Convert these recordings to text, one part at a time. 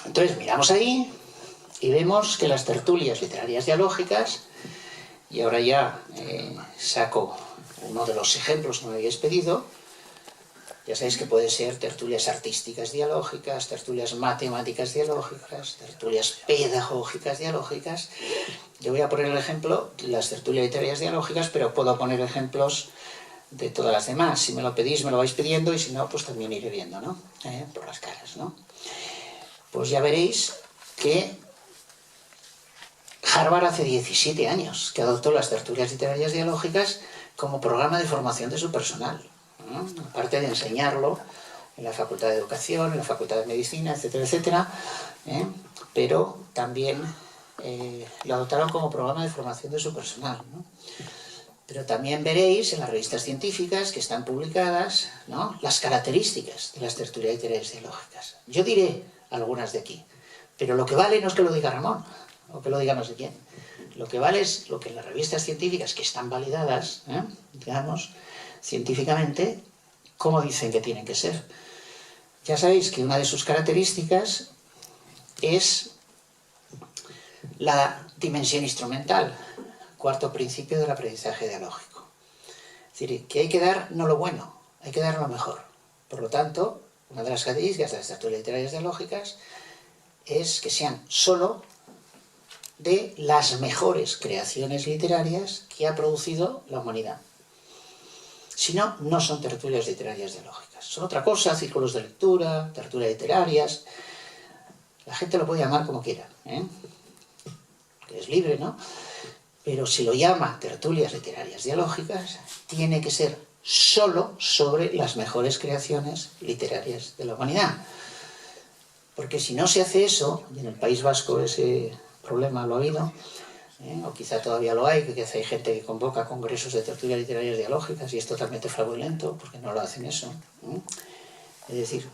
Entonces miramos ahí y vemos que las tertulias literarias dialógicas, y ahora ya saco uno de los ejemplos que me habéis pedido. Ya sabéis que puede ser tertulias artísticas dialógicas, tertulias matemáticas dialógicas, tertulias pedagógicas dialógicas. Yo voy a poner el ejemplo de las tertulias literarias dialógicas, pero puedo poner ejemplos de todas las demás. Si me lo pedís, me lo vais pidiendo, y si no, pues también iré viendo, ¿no? Por las caras, ¿no? Pues ya veréis que Harvard hace 17 años que adoptó las tertulias literarias dialógicas como programa de formación de su personal, ¿no? Aparte de enseñarlo en la Facultad de Educación, en la Facultad de Medicina, etcétera, etcétera, pero también lo adoptaron como programa de formación de su personal, ¿no? Pero también veréis en las revistas científicas que están publicadas, ¿no?, las características de las tertulias literarias dialógicas. Yo diré algunas de aquí, pero lo que vale no es que lo diga Ramón, o que lo diga no sé quién. Lo que vale es lo que en las revistas científicas, que están validadas, digamos, científicamente, cómo dicen que tienen que ser. Ya sabéis que una de sus características es la dimensión instrumental, cuarto principio del aprendizaje dialógico. Es decir, que hay que dar no lo bueno, hay que dar lo mejor. Por lo tanto, una de las características de las tertulias literarias dialógicas es que sean solo de las mejores creaciones literarias que ha producido la humanidad. Si no, no son tertulias literarias dialógicas. Son otra cosa, círculos de lectura, tertulias literarias. La gente lo puede llamar como quiera, que es libre, ¿no? Pero si lo llama tertulias literarias dialógicas, tiene que ser solo sobre las mejores creaciones literarias de la humanidad. Porque si no se hace eso, y en el País Vasco ese problema lo ha habido, o quizá todavía lo hay, que hay gente que convoca congresos de tertulias literarias dialógicas y es totalmente fraudulento porque no lo hacen eso. Es decir,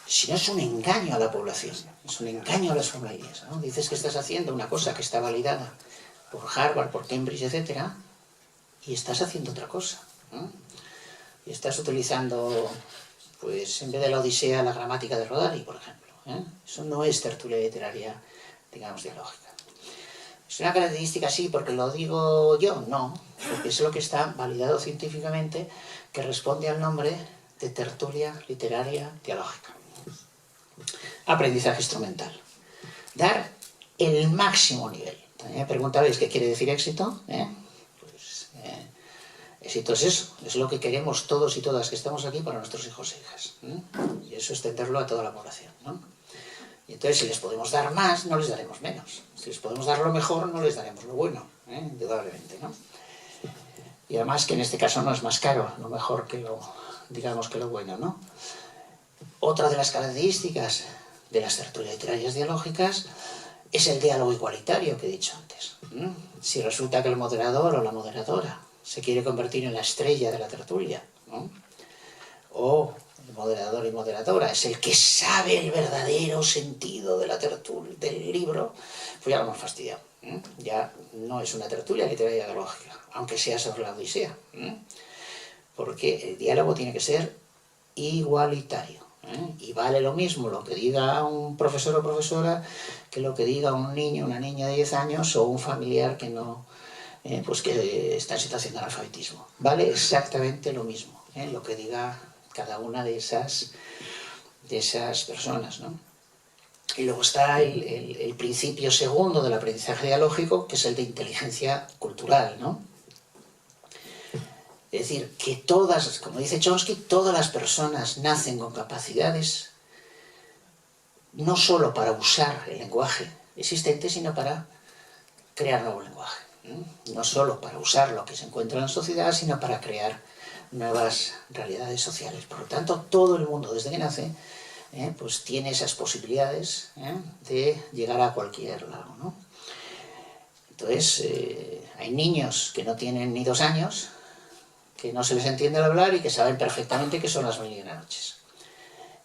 si no es un engaño a la población, es un engaño a las familias, ¿no? Dices que estás haciendo una cosa que está validada por Harvard, por Cambridge, etcétera, y estás haciendo otra cosa, ¿no? Y estás utilizando, pues en vez de la Odisea, la gramática de Rodari, por ejemplo, Eso no es tertulia literaria, digamos, dialógica. ¿Es una característica así porque lo digo yo? No, porque es lo que está validado científicamente, que responde al nombre de tertulia literaria dialógica. Aprendizaje instrumental. Dar el máximo nivel. También me preguntabais qué quiere decir éxito. Pues éxito es eso, es lo que queremos todos y todas que estamos aquí para nuestros hijos e hijas. Y eso extenderlo a toda la población, ¿no? Y entonces, si les podemos dar más, no les daremos menos. Si les podemos dar lo mejor, no les daremos lo bueno, indudablemente, ¿no? Y además que en este caso no es más caro lo mejor que lo, digamos, que lo bueno, ¿no? Otra de las características de las tertulias literarias dialógicas es el diálogo igualitario que he dicho antes. Si resulta que el moderador o la moderadora se quiere convertir en la estrella de la tertulia, ¿no?, o el moderador y moderadora es el que sabe el verdadero sentido de la tertulia, del libro, pues ya lo hemos fastidiado. Ya no es una tertulia literaria dialógica, aunque sea sobre la Odisea, porque el diálogo tiene que ser igualitario, y vale lo mismo lo que diga un profesor o profesora que lo que diga un niño o una niña de 10 años o un familiar que no, pues que está en situación de analfabetismo. Vale exactamente lo mismo, lo que diga cada una de esas personas, ¿no? Y luego está el principio segundo del aprendizaje dialógico, que es el de inteligencia cultural, ¿no? Es decir, que todas, como dice Chomsky, todas las personas nacen con capacidades no solo para usar el lenguaje existente, sino para crear nuevo lenguaje. No solo para usar lo que se encuentra en la sociedad, sino para crear nuevas realidades sociales. Por lo tanto, todo el mundo, desde que nace, pues tiene esas posibilidades de llegar a cualquier lado, ¿no? Entonces, hay niños que no tienen ni 2 años, que no se les entiende al hablar y que saben perfectamente qué son las 1001 noches.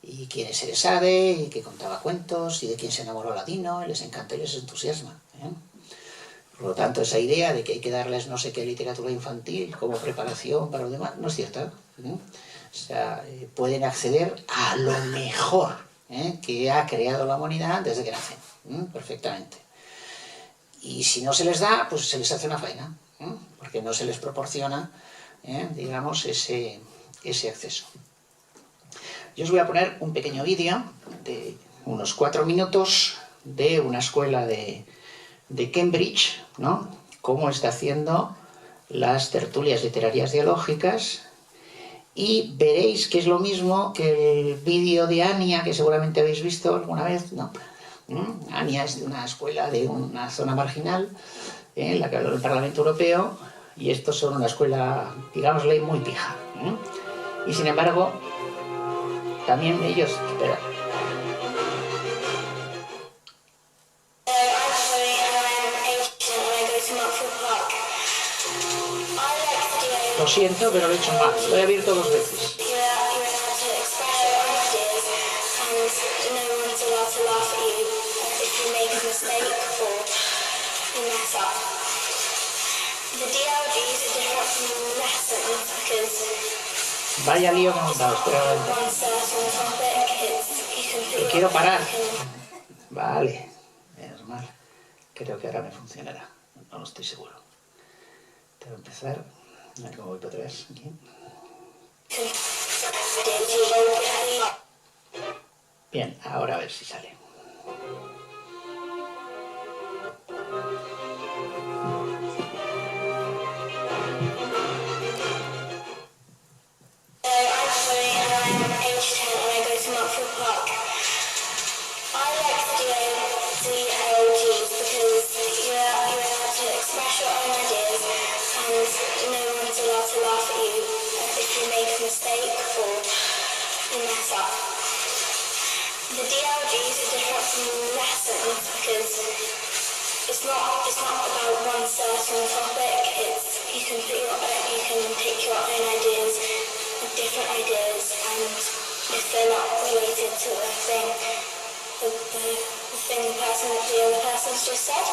Y quién es Eresade, y que contaba cuentos, y de quién se enamoró Aladino, y les encanta y les entusiasma. Por lo tanto, esa idea de que hay que darles no sé qué literatura infantil como preparación para lo demás, no es cierta. O sea, pueden acceder a lo mejor que ha creado la humanidad desde que nacen, perfectamente. Y si no se les da, pues se les hace una faena, porque no se les proporciona, digamos, ese acceso. Yo os voy a poner un pequeño vídeo de unos 4 minutos de una escuela de Cambridge, ¿no? Cómo está haciendo las tertulias literarias dialógicas, y veréis que es lo mismo que el vídeo de Ania, que seguramente habéis visto alguna vez, ¿no? Ania es de una escuela de una zona marginal, en la que habla el Parlamento Europeo, y estos son una escuela, digámosle, muy pija. Y sin embargo, también ellos... Espera. Lo siento, pero lo he hecho mal. Lo he abierto 2 veces. Vaya lío que me han dado, espera. Quiero parar. Vale, menos mal. Creo que ahora me funcionará. No estoy seguro. Tengo que empezar. A ver cómo voy para atrás. Aquí. Bien, ahora a ver si sale. The DLGs are different from lessons because it's not about one certain topic. You can take your own ideas, different ideas, and if they're not related to the thing, the other person's just said.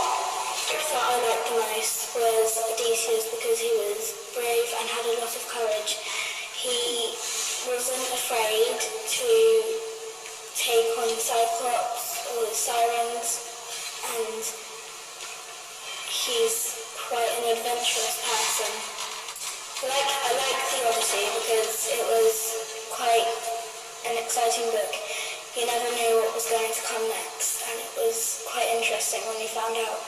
The that I liked the most was Odysseus because he was brave and had a lot of courage. He wasn't afraid to take on Cyclops or the Sirens, and he's quite an adventurous person. I like the Odyssey because it was quite an exciting book. You never knew what was going to come next, and it was quite interesting when you found out.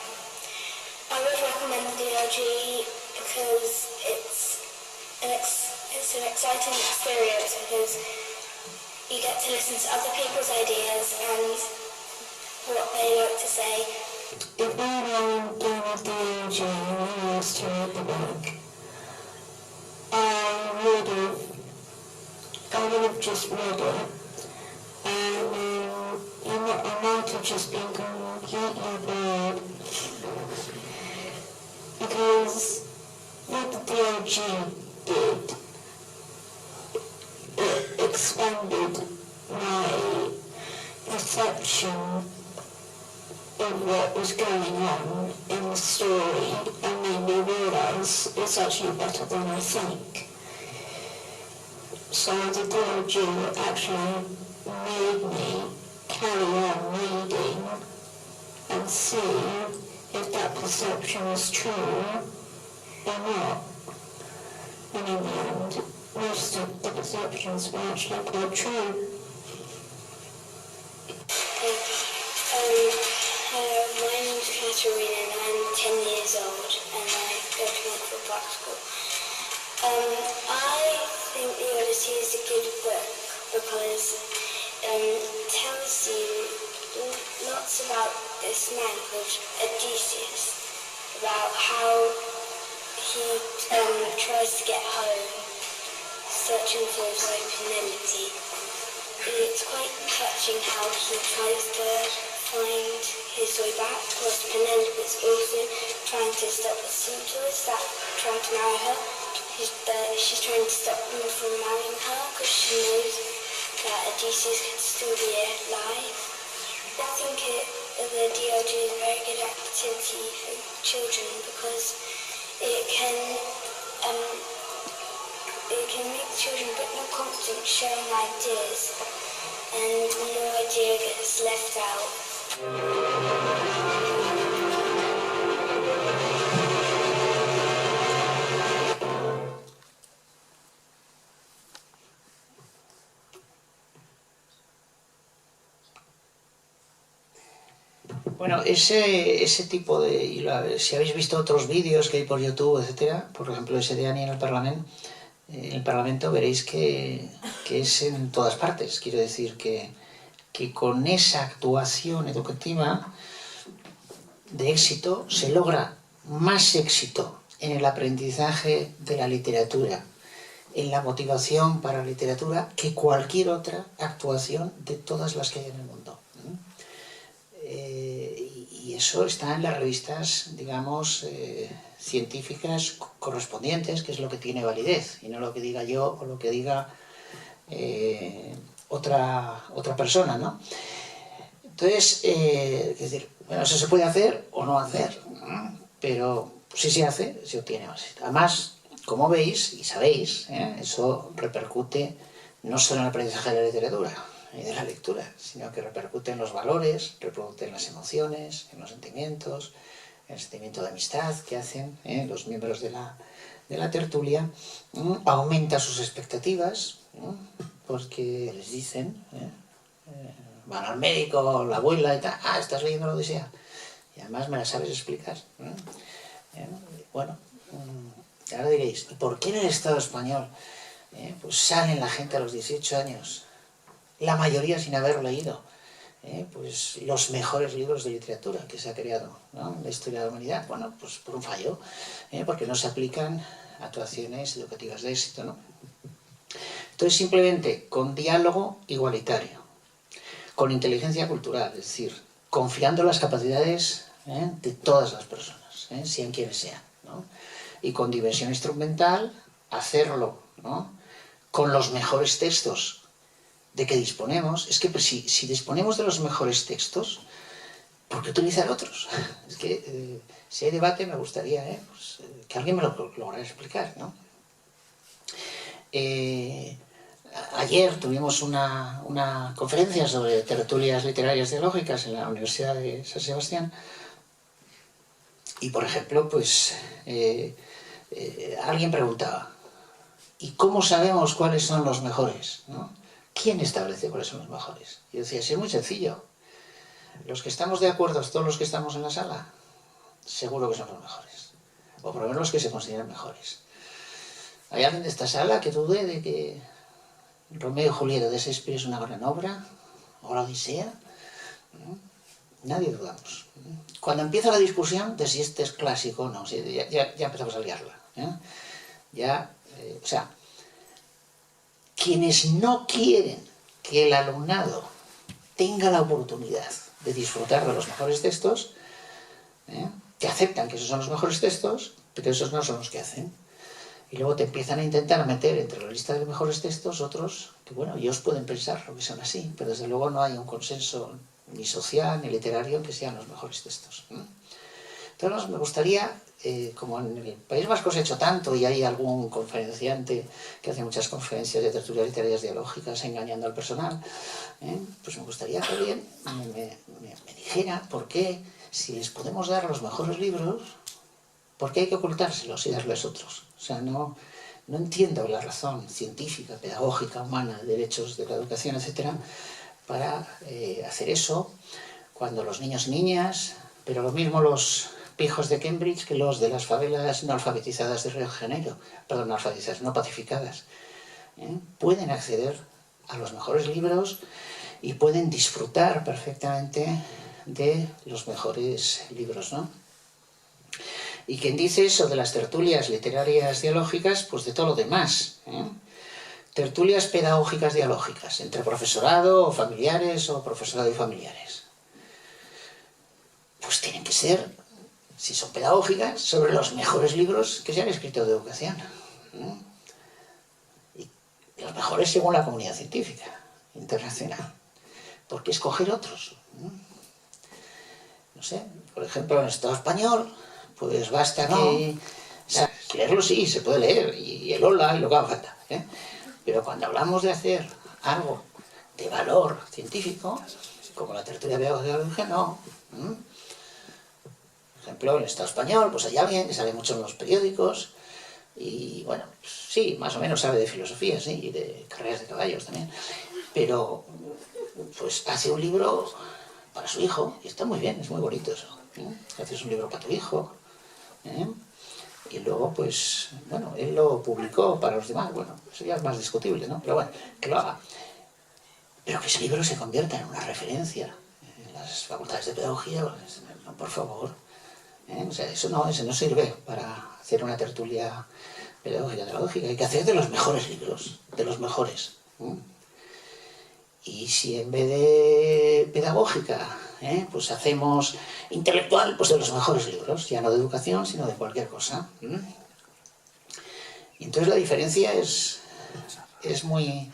I would recommend the DLG because it's an exciting experience because you get to listen to other people's ideas and what they like to say. If we were doing a DLG and we used to read the book, I would have just read it, and I might have just been completely bored, because what the DLG did, it expanded my perception of what was going on in the story and made me realise it's actually better than I think. So the DLG actually made me carry on reading and see if that perception was true or not. And in the end, most of the perceptions were actually quite true. Hello, my name's Katerina and I'm 10 years old and I go to Montfort Park School. I think the Odyssey is a good book because it tells you lots about this man called Odysseus, about how he tries to get home, searching for his wife Penelope. It's quite touching how he tries to find his way back, whilst Penelope is also trying to stop the suitors that trying to marry her. She's trying to stop them from marrying her because she knows that Odysseus can still be alive. I think the DLG is a very good activity for children because it can make children a bit more confident sharing ideas and no idea gets left out. Bueno, ese tipo de... si habéis visto otros vídeos que hay por YouTube, etcétera, por ejemplo ese de Annie en el Parlamento veréis que es en todas partes. Quiero decir que con esa actuación educativa de éxito se logra más éxito en el aprendizaje de la literatura, en la motivación para la literatura, que cualquier otra actuación de todas las que hay en el mundo. Y eso está en las revistas, digamos, científicas correspondientes, que es lo que tiene validez, y no lo que diga yo o lo que diga otra persona, ¿no? Entonces, es decir, bueno, eso se puede hacer o no hacer, pero si se hace, se obtiene más. Además, como veis y sabéis, eso repercute no solo en el aprendizaje de la literatura y de la lectura, sino que repercute en los valores, repercute en las emociones, en los sentimientos, en el sentimiento de amistad que hacen los miembros de la tertulia, aumenta sus expectativas, porque les dicen, van al médico, la abuela y tal, estás leyendo la Odisea, y además me la sabes explicar. Bueno, ahora diréis, ¿y por qué en el Estado español pues salen la gente a los 18 años, la mayoría sin haber leído pues los mejores libros de literatura que se ha creado, ¿no?, en la historia de la humanidad? Bueno, pues por un fallo, porque no se aplican actuaciones educativas de éxito, ¿no? Entonces, simplemente con diálogo igualitario, con inteligencia cultural, es decir, confiando en las capacidades de todas las personas, sean quienes sean, ¿no?, y con dimensión instrumental, hacerlo, ¿no?, con los mejores textos de que disponemos. Es que pues, si disponemos de los mejores textos, ¿por qué utilizar otros? Es que si hay debate me gustaría pues, que alguien me lo lograra explicar, ¿no? Ayer tuvimos una conferencia sobre tertulias literarias dialógicas en la Universidad de San Sebastián y, por ejemplo, pues alguien preguntaba, ¿y cómo sabemos cuáles son los mejores, ¿no? ¿Quién establece cuáles son los mejores? Y yo decía, sí, es muy sencillo. Los que estamos de acuerdo, todos los que estamos en la sala, seguro que son los mejores. O por lo menos los que se consideran mejores. ¿Hay alguien de esta sala que dude de que Romeo y Julieta de Shakespeare es una gran obra? ¿O la Odisea? Nadie dudamos. Cuando empieza la discusión de si este es clásico o no, ya empezamos a liarla. O sea, quienes no quieren que el alumnado tenga la oportunidad de disfrutar de los mejores textos, que aceptan que esos son los mejores textos, pero esos no son los que hacen. Y luego te empiezan a intentar meter entre la lista de los mejores textos otros que, bueno, ellos pueden pensar lo que son así, pero desde luego no hay un consenso ni social ni literario en que sean los mejores textos. Entonces me gustaría, como en el País Vasco se ha hecho tanto y hay algún conferenciante que hace muchas conferencias de tertulias literarias dialógicas engañando al personal, pues me gustaría que alguien me dijera por qué, si les podemos dar los mejores libros, ¿por qué hay que ocultárselos y darles otros? O sea, no entiendo la razón científica, pedagógica, humana, de derechos de la educación, etcétera, para hacer eso cuando los niños y niñas, pero lo mismo los pijos de Cambridge que los de las favelas no alfabetizadas de Río de Janeiro, perdón, no alfabetizadas, no pacificadas, pueden acceder a los mejores libros y pueden disfrutar perfectamente de los mejores libros, ¿no? Y quien dice eso de las tertulias literarias dialógicas, pues de todo lo demás, tertulias pedagógicas dialógicas, entre profesorado o familiares o profesorado y familiares. Pues tienen que ser, si son pedagógicas, sobre los mejores libros que se han escrito de educación. Y los mejores según la comunidad científica internacional. ¿Por qué escoger otros? No sé, por ejemplo, en el Estado español, pues basta que... O sea, leerlo sí, se puede leer, y el hola y lo que haga falta. Pero cuando hablamos de hacer algo de valor científico, como la tertulia pedagógica, no. Por ejemplo, en el Estado español, pues hay alguien que sabe mucho en los periódicos y, bueno, sí, más o menos sabe de filosofía, sí, y de carreras de caballos también, pero pues hace un libro para su hijo y está muy bien, es muy bonito eso. Haces un libro para tu hijo, y luego, pues, bueno, él lo publicó para los demás, bueno, eso ya es más discutible, ¿no? Pero bueno, que lo haga. Pero que ese libro se convierta en una referencia en las facultades de pedagogía, pues, no, por favor. O sea, eso no sirve para hacer una tertulia pedagógica de la lógica. Hay que hacer de los mejores libros, de los mejores. Y si en vez de pedagógica, pues hacemos intelectual, pues de los mejores libros, ya no de educación, sino de cualquier cosa. Y entonces la diferencia es muy,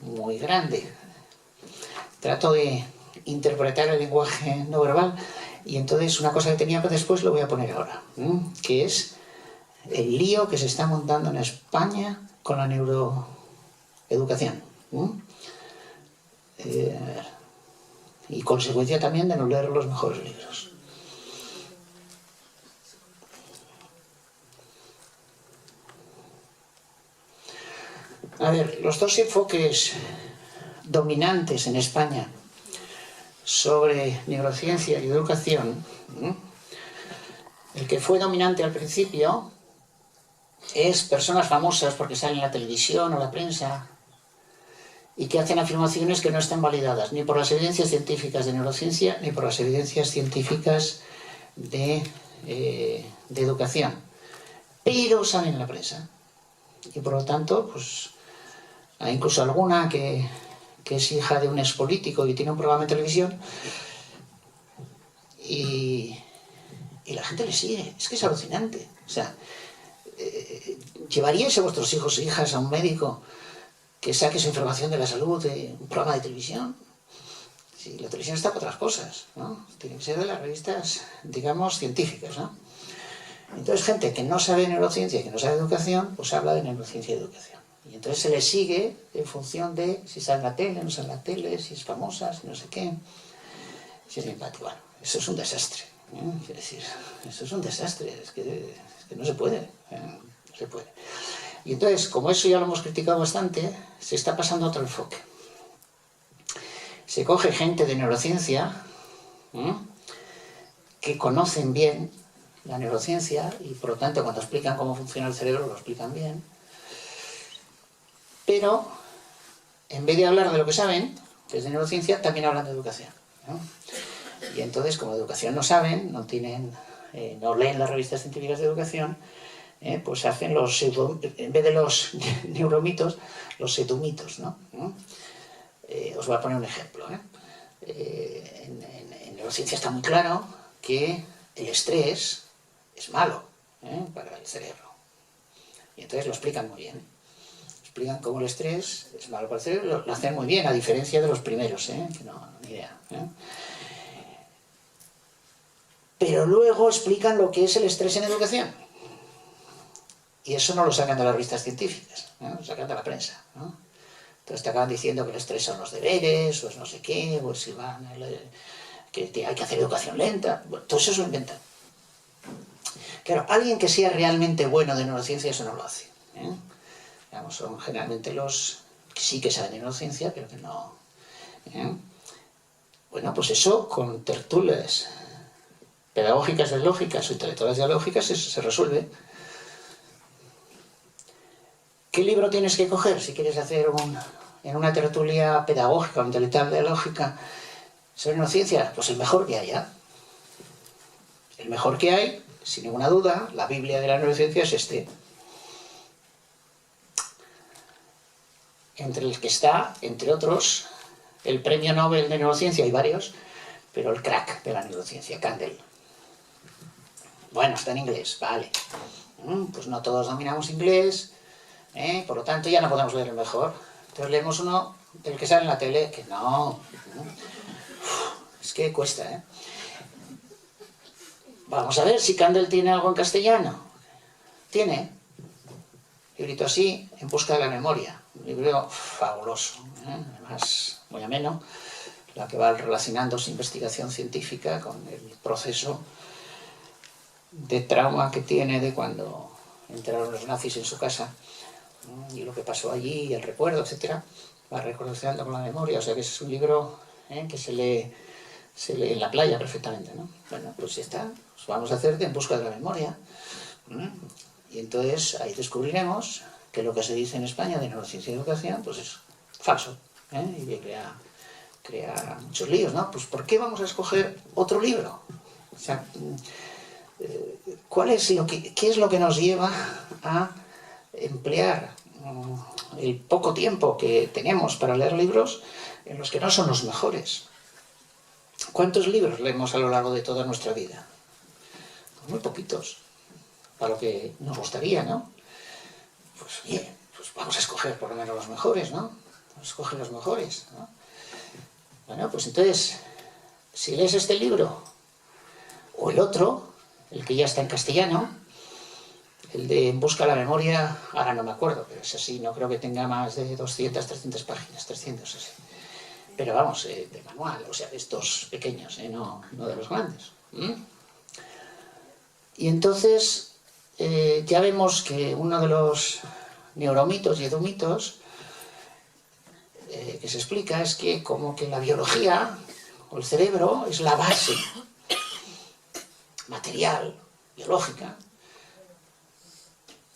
muy grande. Trato de interpretar el lenguaje no verbal y entonces una cosa que tenía después lo voy a poner ahora, que es el lío que se está montando en España con la neuroeducación. Y consecuencia también de no leer los mejores libros. A ver, los dos enfoques dominantes en España sobre neurociencia y educación, el que fue dominante al principio es personas famosas porque salen en la televisión o la prensa y que hacen afirmaciones que no están validadas ni por las evidencias científicas de neurociencia ni por las evidencias científicas de educación, pero salen en la prensa y por lo tanto pues hay incluso alguna que es hija de un expolítico y tiene un programa de televisión y la gente le sigue. Es que es alucinante. O sea, ¿llevaríais a vuestros hijos e hijas a un médico que saque su información de la salud de un programa de televisión? Si la televisión está para otras cosas, ¿no? Tiene que ser de las revistas, digamos, científicas, ¿no? Entonces, gente que no sabe neurociencia y que no sabe educación, pues habla de neurociencia y educación. Y entonces se le sigue en función de si sale en la tele, no sale en la tele, si es famosa, si no sé qué, si es simpática. Bueno, eso es un desastre. Quiero decir, eso es un desastre, es que no se puede, no se puede. Y entonces, como eso ya lo hemos criticado bastante, se está pasando a otro enfoque. Se coge gente de neurociencia que conocen bien la neurociencia y por lo tanto cuando explican cómo funciona el cerebro lo explican bien, pero en vez de hablar de lo que saben, desde neurociencia también hablan de educación, ¿no? Y entonces, como de educación no saben, no leen las revistas científicas de educación, pues hacen en vez de los neuromitos, los pseudomitos, ¿no? Os voy a poner un ejemplo. En neurociencia está muy claro que el estrés es malo para el cerebro. Y entonces lo explican muy bien. Explican cómo el estrés es malo para el cerebro, lo hacen muy bien, a diferencia de los primeros, que no, ni idea. Pero luego explican lo que es el estrés en educación. Y eso no lo sacan de las revistas científicas, lo sacan de la prensa, ¿no? Entonces te acaban diciendo que el estrés son los deberes, o es no sé qué, o si que hay que hacer educación lenta. Bueno, todo eso se lo inventan. Claro, alguien que sea realmente bueno de neurociencia eso no lo hace. Digamos, son generalmente los que sí que saben de neurociencia, pero que no. Bueno, pues eso con tertulias pedagógicas dialógicas o intelectuales dialógicas se resuelve. ¿Qué libro tienes que coger si quieres hacer en una tertulia pedagógica o intelectual dialógica sobre neurociencia? Pues el mejor que haya. El mejor que hay, sin ninguna duda, la Biblia de la neurociencia es este. Entre el que está, entre otros, el premio Nobel de neurociencia, hay varios, pero el crack de la neurociencia, Kandel. Bueno, está en inglés, vale. Pues no todos dominamos inglés, por lo tanto ya no podemos leer el mejor. Entonces leemos uno del que sale en la tele, que no. Es que cuesta, Vamos a ver si Kandel tiene algo en castellano. Tiene. librito así, En busca de la memoria. Un libro fabuloso, además muy ameno, la que va relacionando su investigación científica con el proceso de trauma que tiene de cuando entraron los nazis en su casa y lo que pasó allí, y el recuerdo, etcétera. Va relacionando con la memoria, o sea que es un libro que se lee en la playa perfectamente, ¿no? Bueno, pues ya está, pues vamos a hacer de En busca de la memoria. Y entonces ahí descubriremos que lo que se dice en España de neurociencia y educación pues es falso, y que crea muchos líos, ¿no? Pues ¿por qué vamos a escoger otro libro? O sea, ¿qué es lo que nos lleva a emplear el poco tiempo que tenemos para leer libros en los que no son los mejores? ¿Cuántos libros leemos a lo largo de toda nuestra vida? Pues muy poquitos, para lo que nos gustaría, ¿no? Pues bien, pues vamos a escoger por lo menos los mejores, ¿no? Vamos a escoger los mejores, ¿no? Bueno, pues entonces, si lees este libro, o el otro, el que ya está en castellano, el de En busca de la memoria, ahora no me acuerdo, pero es así, no creo que tenga más de 200, 300 páginas, 300, así. Pero vamos, de manual, o sea, de estos pequeños, no de los grandes. Y entonces ya vemos que uno de los neuromitos y edumitos que se explica es que como que la biología o el cerebro es la base material, biológica,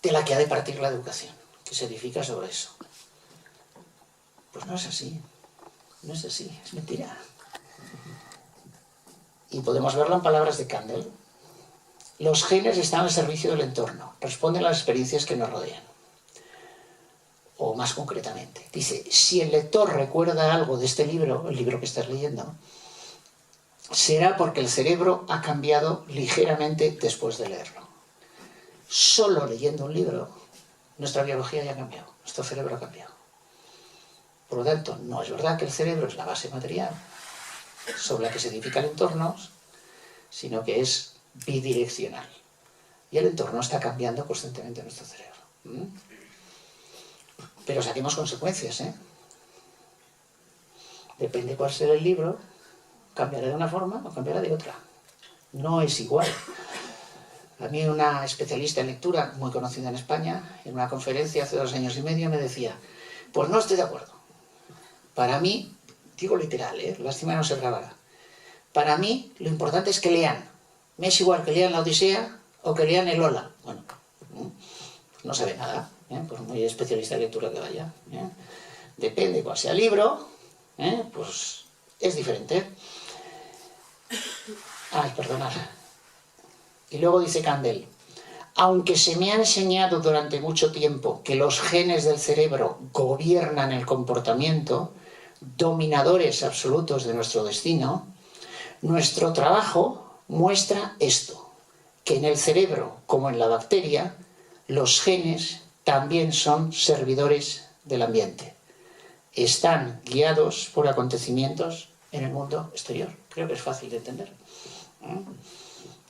de la que ha de partir la educación, que se edifica sobre eso. Pues no es así, no es así, es mentira. Y podemos verlo en palabras de Kandel. Los genes están al servicio del entorno, responden a las experiencias que nos rodean. O más concretamente, dice, si el lector recuerda algo de este libro, el libro que estás leyendo, será porque el cerebro ha cambiado ligeramente después de leerlo. Solo leyendo un libro, nuestra biología ya ha cambiado, nuestro cerebro ha cambiado. Por lo tanto, no es verdad que el cerebro es la base material sobre la que se edifican entornos, sino que es bidireccional. Y el entorno está cambiando constantemente nuestro cerebro. Pero saquemos consecuencias, Depende cuál sea el libro, cambiará de una forma o cambiará de otra. No es igual. A mí una especialista en lectura, muy conocida en España, en una conferencia hace 2 años y medio, me decía, pues no estoy de acuerdo. Para mí, digo literal, lástima que no se grabara. Para mí, lo importante es que lean. Me es igual que lean la Odisea o que lean el Ola. Bueno, no sabe nada, pues muy especialista en lectura que vaya. Depende cuál sea el libro, pues es diferente. Ay, perdonad. Y luego dice Kandel, aunque se me ha enseñado durante mucho tiempo que los genes del cerebro gobiernan el comportamiento, dominadores absolutos de nuestro destino, nuestro trabajo muestra esto, que en el cerebro, como en la bacteria, los genes también son servidores del ambiente. Están guiados por acontecimientos en el mundo exterior. Creo que es fácil de entender.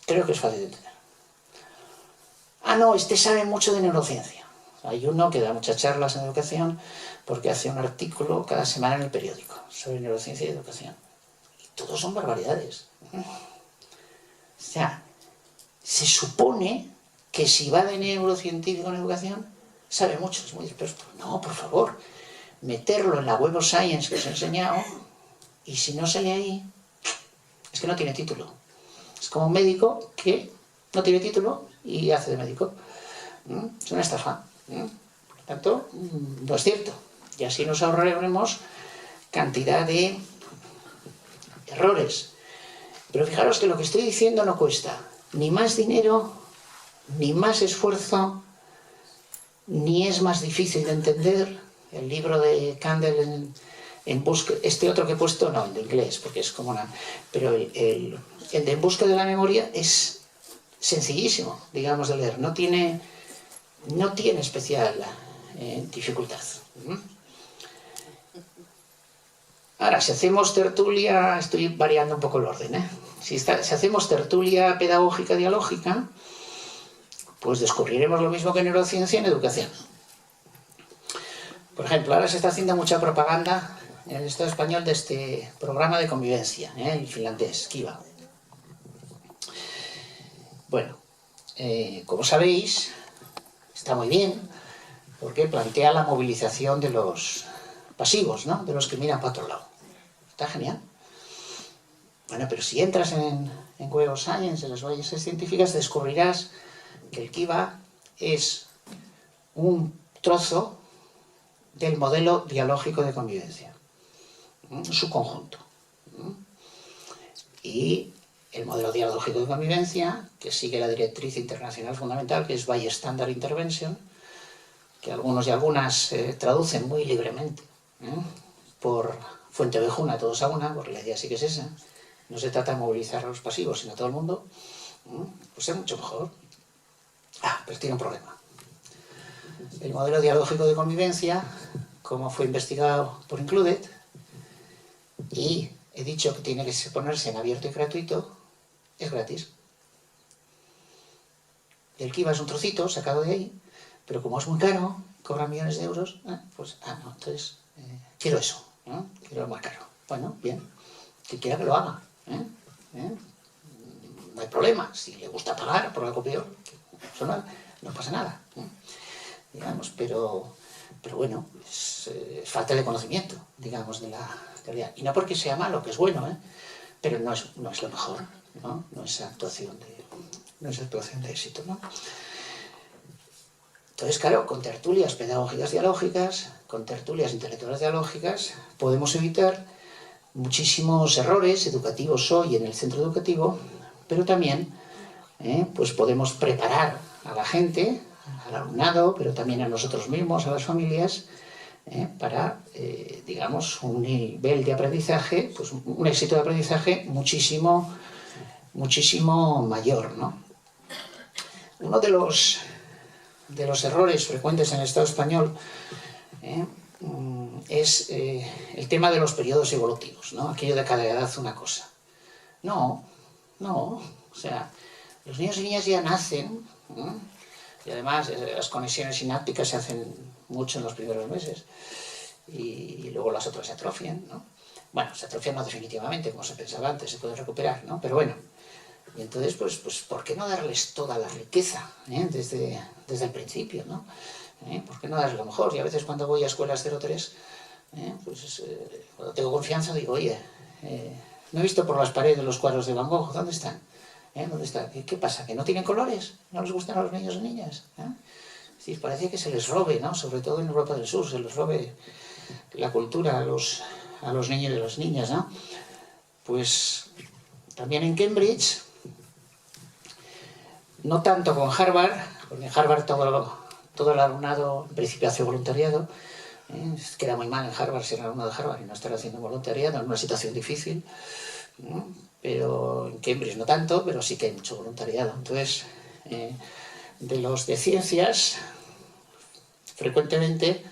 Creo que es fácil de entender. Ah, no, este sabe mucho de neurociencia. Hay uno que da muchas charlas en educación porque hace un artículo cada semana en el periódico sobre neurociencia y educación. Y todos son barbaridades. O sea, se supone que si va de neurocientífico en educación, sabe mucho, es muy experto. No, por favor, meterlo en la Web of Science que os he enseñado, y si no sale ahí, es que no tiene título. Es como un médico que no tiene título y hace de médico. Es una estafa. Por lo tanto, no es cierto. Y así nos ahorraremos cantidad de errores. Pero fijaros que lo que estoy diciendo no cuesta ni más dinero, ni más esfuerzo, ni es más difícil de entender. El libro de Kandel en busca, este otro que he puesto, no, el de inglés, porque es como una... Pero el de En busca de la memoria es sencillísimo, digamos, de leer. No tiene especial dificultad. Ahora, si hacemos tertulia, estoy variando un poco el orden, Si hacemos tertulia pedagógica dialógica, pues descubriremos lo mismo que en neurociencia en educación. ejemplo, ahora se está haciendo mucha propaganda en el Estado español de este programa de convivencia, el finlandés, Kiva. Bueno, como sabéis, está muy bien, porque plantea la movilización de los pasivos, ¿no? De los que miran para otro lado. Está genial. Bueno, pero si entras en Web of Science, en las bases científicas, descubrirás que el Kiva es un trozo del modelo dialógico de convivencia, su conjunto. Y el modelo dialógico de convivencia, que sigue la directriz internacional fundamental, que es Bystander Intervention, que algunos y algunas traducen muy libremente por fuente ovejuna, todos a una, porque la idea sí que es esa. No se trata de movilizar a los pasivos, sino a todo el mundo. Pues es mucho mejor. Pero tiene un problema. El modelo dialógico de convivencia, como fue investigado por Included, y he dicho que tiene que ponerse en abierto y gratuito, es gratis. El Kiva es un trocito sacado de ahí, pero como es muy caro, cobra millones de euros, pues, no, entonces, quiero eso, ¿no? Quiero más caro. Bueno, bien, que quiera que lo haga, no hay problema, si le gusta pagar por algo peor, eso no pasa nada, digamos, pero bueno, es falta de conocimiento, digamos, de la teoría. Y no porque sea malo, que es bueno, pero no es lo mejor, no es actuación de éxito, ¿no? Entonces, claro, con tertulias pedagógicas dialógicas, con tertulias intelectuales dialógicas, podemos evitar muchísimos errores educativos hoy en el centro educativo, pero también pues podemos preparar a la gente, al alumnado, pero también a nosotros mismos, a las familias, para, digamos, un nivel de aprendizaje, pues un éxito de aprendizaje muchísimo mayor, ¿no? Uno de los errores frecuentes en el Estado español es el tema de los periodos evolutivos, ¿no? Aquello de cada edad una cosa. No, o sea, los niños y niñas ya nacen, y además las conexiones sinápticas se hacen mucho en los primeros meses, y luego las otras se atrofian, ¿no? Bueno, se atrofian no definitivamente, como se pensaba antes, se puede recuperar, ¿no? Pero bueno, y entonces, pues ¿por qué no darles toda la riqueza desde el principio, ¿no? ¿Por qué no darles lo mejor? Y a veces cuando voy a escuelas 03, pues cuando tengo confianza digo, oye, no he visto por las paredes los cuadros de Van Gogh, ¿dónde están? ¿Dónde están? ¿Qué pasa? ¿Que no tienen colores? ¿No les gustan a los niños y niñas? Es decir, parece que se les robe, ¿no? Sobre todo en Europa del Sur, se les robe la cultura a los niños y a las niñas, ¿no? Pues también en Cambridge, no tanto con Harvard, porque en Harvard todo el alumnado en principio hace voluntariado, queda muy mal en Harvard ser alumno de Harvard y no estar haciendo voluntariado en una situación difícil, pero en Cambridge no tanto, pero sí que hay mucho voluntariado. Entonces, de los de ciencias, frecuentemente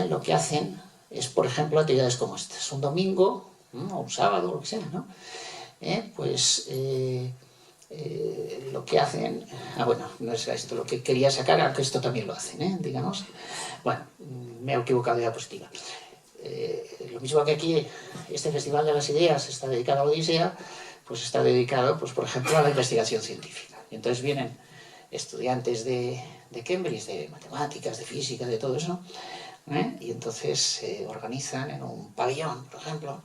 lo que hacen es, por ejemplo, actividades como estas. Un domingo, o un sábado, o lo que sea, ¿no? Lo que hacen... bueno, no es esto lo que quería sacar, aunque esto también lo hacen, digamos. Bueno, me he equivocado de diapositiva. Lo mismo que aquí, este Festival de las Ideas está dedicado a la Odisea, pues está dedicado, pues, por ejemplo, a la investigación científica. Y entonces vienen estudiantes de Cambridge, de matemáticas, de física, de todo eso, y entonces se organizan en un pabellón, por ejemplo,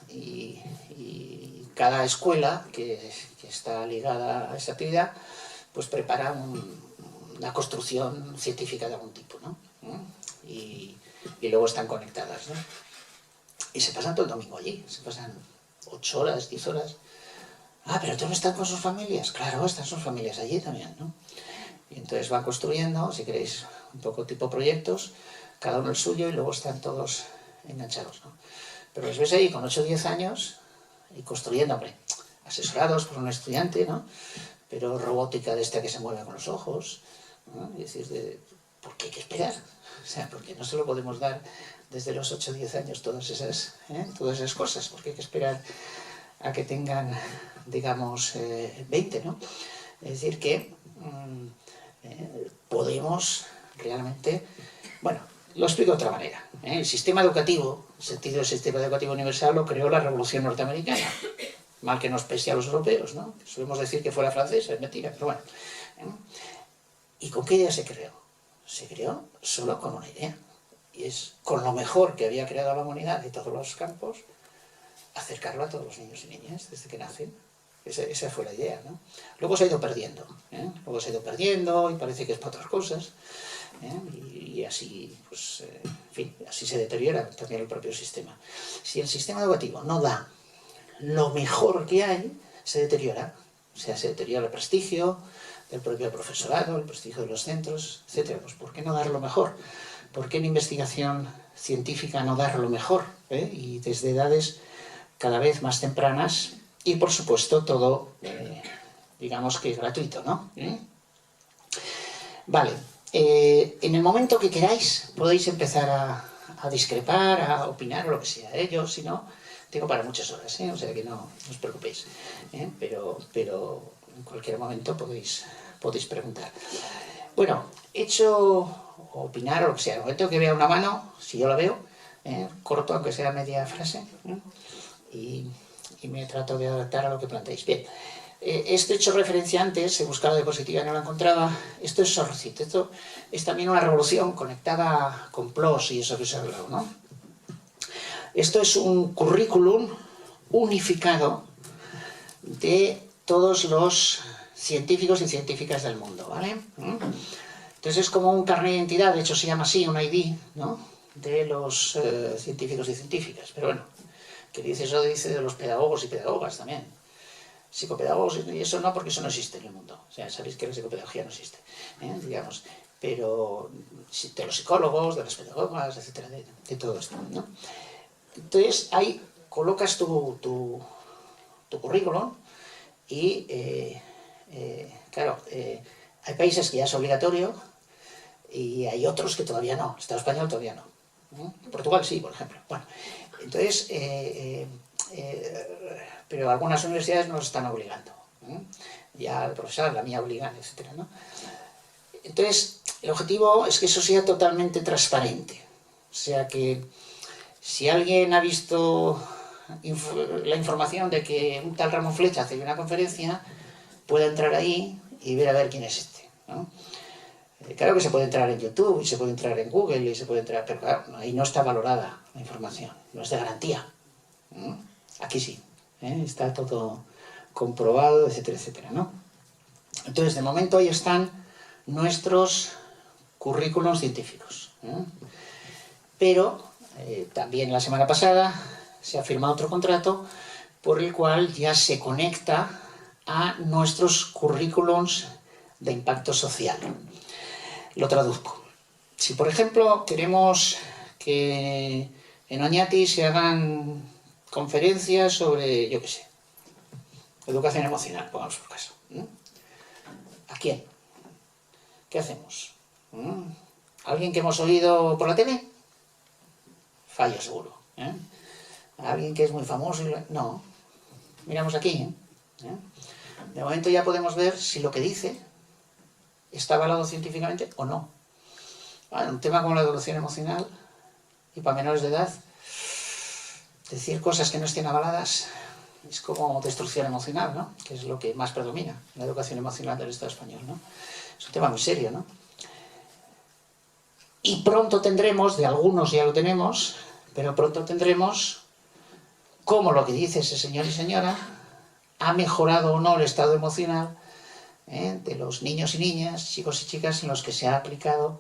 y cada escuela que está ligada a esa actividad, pues prepara una construcción científica de algún tipo, ¿no? Y luego están conectadas, ¿no? Y se pasan todo el domingo allí, se pasan 8 horas, 10 horas. Pero todos están con sus familias. Claro, están sus familias allí también, ¿no? Y entonces van construyendo, si queréis, un poco tipo proyectos, cada uno el suyo, y luego están todos enganchados, ¿no? Pero les ves ahí con 8 o 10 años y construyendo, hombre, asesorados por un estudiante, ¿no? Pero robótica de esta que se mueve con los ojos, ¿no? Y decir, ¿por qué hay que esperar? O sea, ¿por qué no se lo podemos dar desde los 8 o 10 años todas esas cosas? ¿Por qué hay que esperar a que tengan, digamos, 20, ¿no? Es decir, que podemos realmente... Bueno, Lo explico de otra manera. El sistema educativo, el sentido del sistema educativo universal, lo creó la Revolución Norteamericana. Mal que nos pese a los europeos, ¿no? Solemos decir que fue la francesa, es mentira, pero bueno. ¿Y con qué idea se creó? Se creó solo con una idea. Y es con lo mejor que había creado la humanidad de todos los campos, acercarlo a todos los niños y niñas desde que nacen. Esa fue la idea, ¿no? Luego se ha ido perdiendo, Luego se ha ido perdiendo y parece que es para otras cosas, y así, pues, en fin, así se deteriora también el propio sistema. Si el sistema educativo no da lo mejor que hay, se deteriora. O sea, se deteriora el prestigio del propio profesorado, el prestigio de los centros, etc. Pues ¿por qué no dar lo mejor? ¿Por qué en investigación científica no dar lo mejor? Y desde edades cada vez más tempranas, y por supuesto todo, digamos que gratuito, ¿no? Vale, en el momento que queráis podéis empezar a discrepar, a opinar o lo que sea de ello, si no, tengo para muchas horas, o sea que no os preocupéis, pero en cualquier momento podéis preguntar. Bueno, hecho opinar o lo que sea, en el momento que vea una mano, si yo la veo, corto aunque sea media frase, y me trato de adaptar a lo que planteáis. Bien, esto he hecho referencia antes, he buscado diapositiva y no la encontraba. Esto es Sorcit, esto es también una revolución conectada con PLOS y eso que os he hablado, ¿no? Esto es un currículum unificado de todos los científicos y científicas del mundo, ¿vale? Entonces es como un carnet de identidad, de hecho se llama así, un ID, ¿no? De los científicos y científicas, pero bueno, que dice eso, dice de los pedagogos y pedagogas también. Psicopedagogos y eso no, porque eso no existe en el mundo. O sea, sabéis que la psicopedagogía no existe, digamos. Pero de los psicólogos, de las pedagogas, etcétera, de todo esto, ¿no? Entonces ahí colocas tu currículum y, claro, hay países que ya es obligatorio y hay otros que todavía no. El Estado español todavía no. Portugal sí, por ejemplo. Bueno, entonces, pero algunas universidades nos están obligando. Ya el profesor, la mía obligan, etcétera, ¿no? Entonces, el objetivo es que eso sea totalmente transparente. O sea que si alguien ha visto la información de que un tal Ramón Flecha hace una conferencia, puede entrar ahí y ver a ver quién es este, ¿no? Claro que se puede entrar en YouTube y se puede entrar en Google y se puede entrar, pero claro, ahí no está valorada la información, no es de garantía. Aquí sí, está todo comprobado, etcétera, etcétera, ¿no? Entonces, de momento ahí están nuestros currículums científicos. Pero también la semana pasada se ha firmado otro contrato por el cual ya se conecta a nuestros currículums de impacto social. Lo traduzco. Si, por ejemplo, queremos que en Oñati se hagan conferencias sobre, yo qué sé, educación emocional, pongamos por caso. ¿A quién? ¿Qué hacemos? ¿Alguien que hemos oído por la tele? Fallo seguro. ¿Alguien que es muy famoso? No. Miramos aquí. De momento ya podemos ver si lo que dice está avalado científicamente o no. Bueno, un tema como la educación emocional y para menores de edad, decir cosas que no estén avaladas es como destrucción emocional, ¿no? Que es lo que más predomina en la educación emocional del Estado español, ¿no? Es un tema muy serio, ¿no? Y pronto tendremos, de algunos ya lo tenemos, pero pronto tendremos cómo lo que dice ese señor y señora ha mejorado o no el estado emocional de los niños y niñas, chicos y chicas en los que se ha aplicado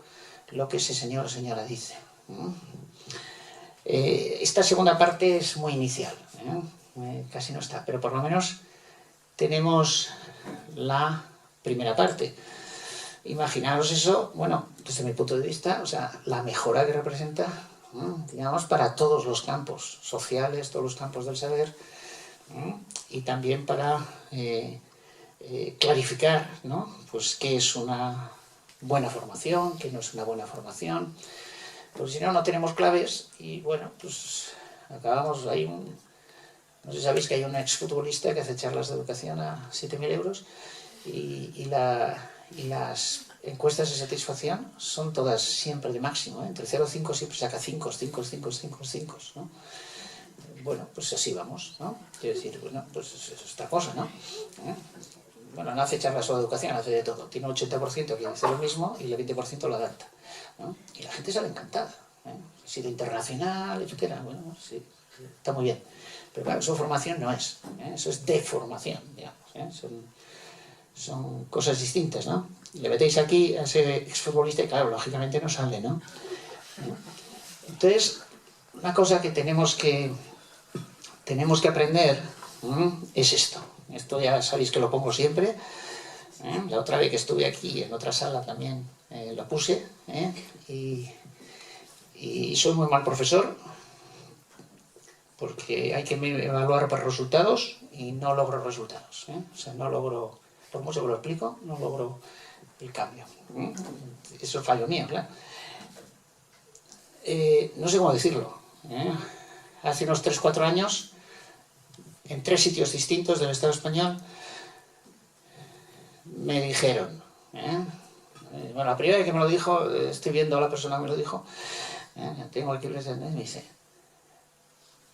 lo que ese señor o señora dice. Esta segunda parte es muy inicial, casi no está, pero por lo menos tenemos la primera parte. Imaginaros eso, bueno, desde mi punto de vista, o sea, la mejora que representa, digamos, para todos los campos sociales, todos los campos del saber, y también para clarificar, ¿no? Pues qué es una buena formación, qué no es una buena formación, porque si no, no tenemos claves y, bueno, pues acabamos, no sé si sabéis que hay un exfutbolista que hace charlas de educación a 7.000 euros y y las encuestas de satisfacción son todas siempre de máximo, ¿eh? Entre 0 y 5 siempre saca 5, 5, 5, 5, 5, ¿no? Bueno, pues así vamos, ¿no? Quiero decir, bueno, pues es otra cosa, ¿no? Bueno, no hace charlas sobre educación, hace de todo. Tiene un 80% que dice lo mismo y el 20% lo adapta, ¿no? Y la gente sale encantada, ¿eh? Ha sido internacional, etcétera. Bueno, sí, está muy bien. Pero claro, eso formación no es, ¿eh? Eso es deformación, digamos, ¿eh? Son cosas distintas, ¿no? Le metéis aquí a ese exfutbolista y claro, lógicamente no sale, ¿no? Entonces, una cosa que tenemos que aprender, es esto. Esto ya sabéis que lo pongo siempre. La otra vez que estuve aquí en otra sala también lo puse. Y soy muy mal profesor porque hay que evaluar por resultados y no logro resultados. O sea, no logro, por mucho que lo explico, no logro el cambio. Eso es fallo mío, claro. No sé cómo decirlo. Hace unos 3-4 años, en 3 sitios distintos del Estado español, me dijeron, bueno, la primera vez que me lo dijo, estoy viendo a la persona que me lo dijo, tengo aquí presente, me dice,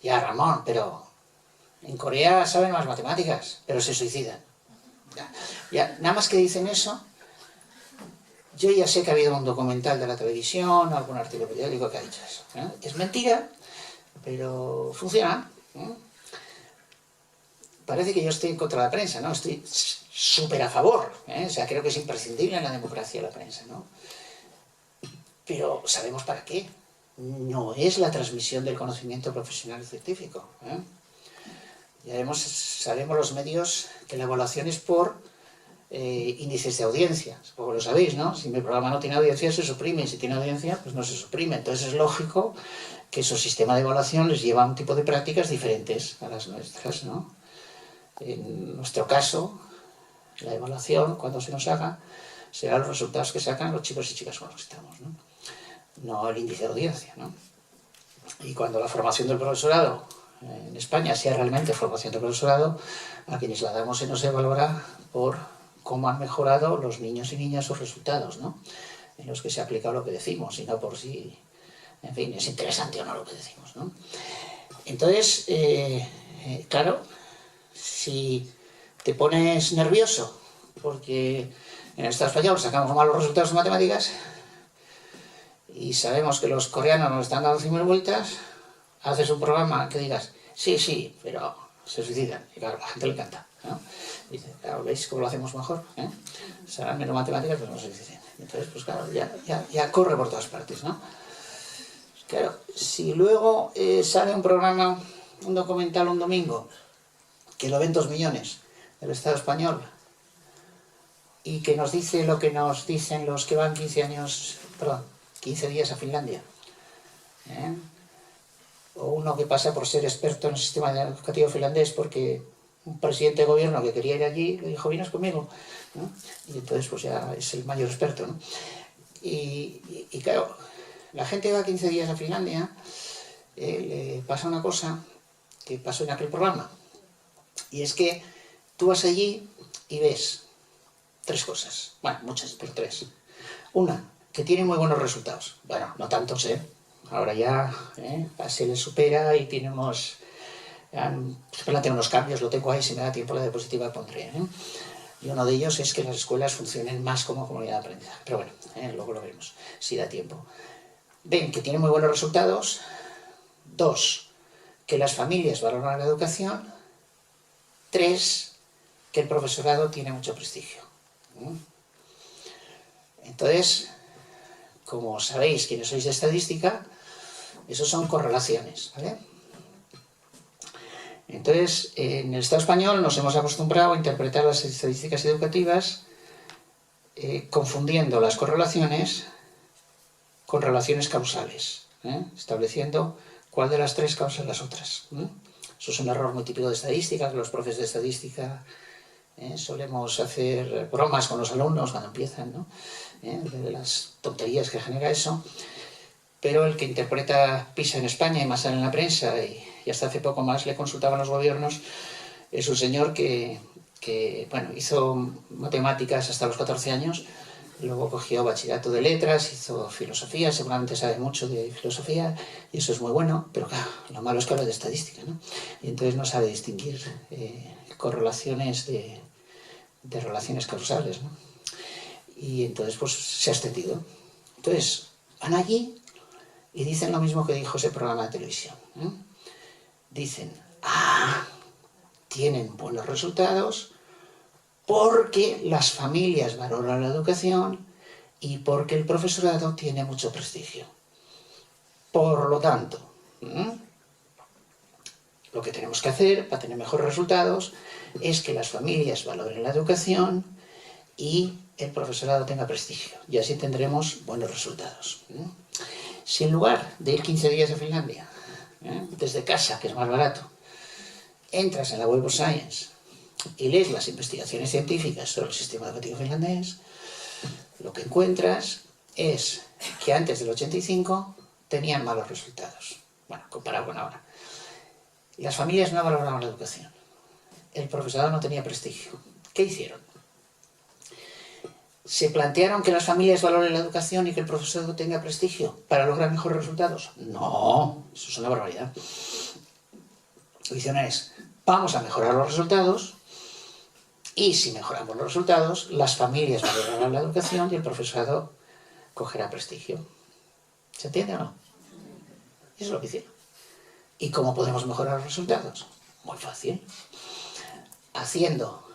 ya Ramón, pero en Corea saben más matemáticas, pero se suicidan. Ya, nada más que dicen eso, yo ya sé que ha habido un documental de la televisión, algún artículo periódico que ha dicho eso. Es mentira, pero funciona. Parece que yo estoy en contra de la prensa, ¿no? Estoy súper a favor, O sea, creo que es imprescindible en la democracia la prensa, ¿no? Pero ¿sabemos para qué? No es la transmisión del conocimiento profesional y científico, Ya sabemos los medios que la evaluación es por índices de audiencia, supongo que lo sabéis, ¿no? Si mi programa no tiene audiencia se suprime, y si tiene audiencia pues no se suprime. Entonces es lógico que su sistema de evaluación les lleva a un tipo de prácticas diferentes a las nuestras, ¿no? En nuestro caso, la evaluación, cuando se nos haga, serán los resultados que sacan los chicos y chicas con los que estamos, ¿no? No el índice de audiencia, ¿no? Y cuando la formación del profesorado en España sea realmente formación del profesorado, a quienes la damos se nos evaluará por cómo han mejorado los niños y niñas sus resultados, ¿no? En los que se ha aplicado lo que decimos, y no por si, en fin, es interesante o no lo que decimos, ¿no? Entonces, claro, si te pones nervioso porque en el Estado español sacamos malos resultados en matemáticas y sabemos que los coreanos nos están dando 100.000 vueltas, haces un programa que digas, sí, pero se suicidan. Y claro, a la gente le encanta, ¿no? Dice, claro, ¿veis cómo lo hacemos mejor? Serán menos matemáticas, pero no se suicidan. Entonces, pues claro, ya corre por todas partes, ¿no? Claro, si luego sale un programa, un documental un domingo, que lo ven 2 millones del Estado español, y que nos dice lo que nos dicen los que van 15 días a Finlandia, o uno que pasa por ser experto en el sistema educativo finlandés porque un presidente de gobierno que quería ir allí le dijo, vienes conmigo, ¿no? Y entonces pues ya es el mayor experto, ¿no? Y claro, la gente va 15 días a Finlandia, le pasa una cosa que pasó en aquel programa, y es que tú vas allí y ves 3 cosas, bueno, muchas, pero 3. Una, que tiene muy buenos resultados. Bueno, no tantos, ahora ya se les supera y tenemos, se plantean unos cambios, lo tengo ahí, si me da tiempo la diapositiva pondré, Y uno de ellos es que las escuelas funcionen más como comunidad de aprendizaje, pero bueno, luego lo veremos, si da tiempo. Ven que tiene muy buenos resultados. 2, que las familias valoran la educación. 3, que el profesorado tiene mucho prestigio. Entonces, como sabéis, quienes sois de estadística, esos son correlaciones, ¿vale? Entonces, en el Estado español nos hemos acostumbrado a interpretar las estadísticas educativas confundiendo las correlaciones con relaciones causales, estableciendo cuál de las 3 causa las otras. Eso es un error muy típico de estadística, que los profes de estadística solemos hacer bromas con los alumnos cuando empiezan, ¿no? De las tonterías que genera eso, pero el que interpreta PISA en España y más sale en la prensa, y hasta hace poco más le consultaban los gobiernos, es un señor que que bueno, hizo matemáticas hasta los 14 años, luego cogió bachillerato de letras, hizo filosofía, seguramente sabe mucho de filosofía, y eso es muy bueno, pero claro, lo malo es que habla de estadística, ¿no? Y entonces no sabe distinguir correlaciones de relaciones causales, ¿no? Y entonces pues se ha extendido. Entonces van allí y dicen lo mismo que dijo ese programa de televisión, ¿eh? Dicen, tienen buenos resultados porque las familias valoran la educación y porque el profesorado tiene mucho prestigio. Por lo tanto, lo que tenemos que hacer para tener mejores resultados es que las familias valoren la educación y el profesorado tenga prestigio. Y así tendremos buenos resultados. Si en lugar de ir 15 días a Finlandia, desde casa, que es más barato, entras en la Web of Science y lees las investigaciones científicas sobre el sistema educativo finlandés, lo que encuentras es que antes del 85 tenían malos resultados. Bueno, comparado con ahora. Las familias no valoraban la educación. El profesorado no tenía prestigio. ¿Qué hicieron? ¿Se plantearon que las familias valoren la educación y que el profesorado tenga prestigio para lograr mejores resultados? No, eso es una barbaridad. La visión es, vamos a mejorar los resultados y si mejoramos los resultados, las familias valorarán la educación y el profesorado cogerá prestigio. ¿Se entiende o no? Eso es lo que hicieron. ¿Y cómo podemos mejorar los resultados? Muy fácil. Haciendo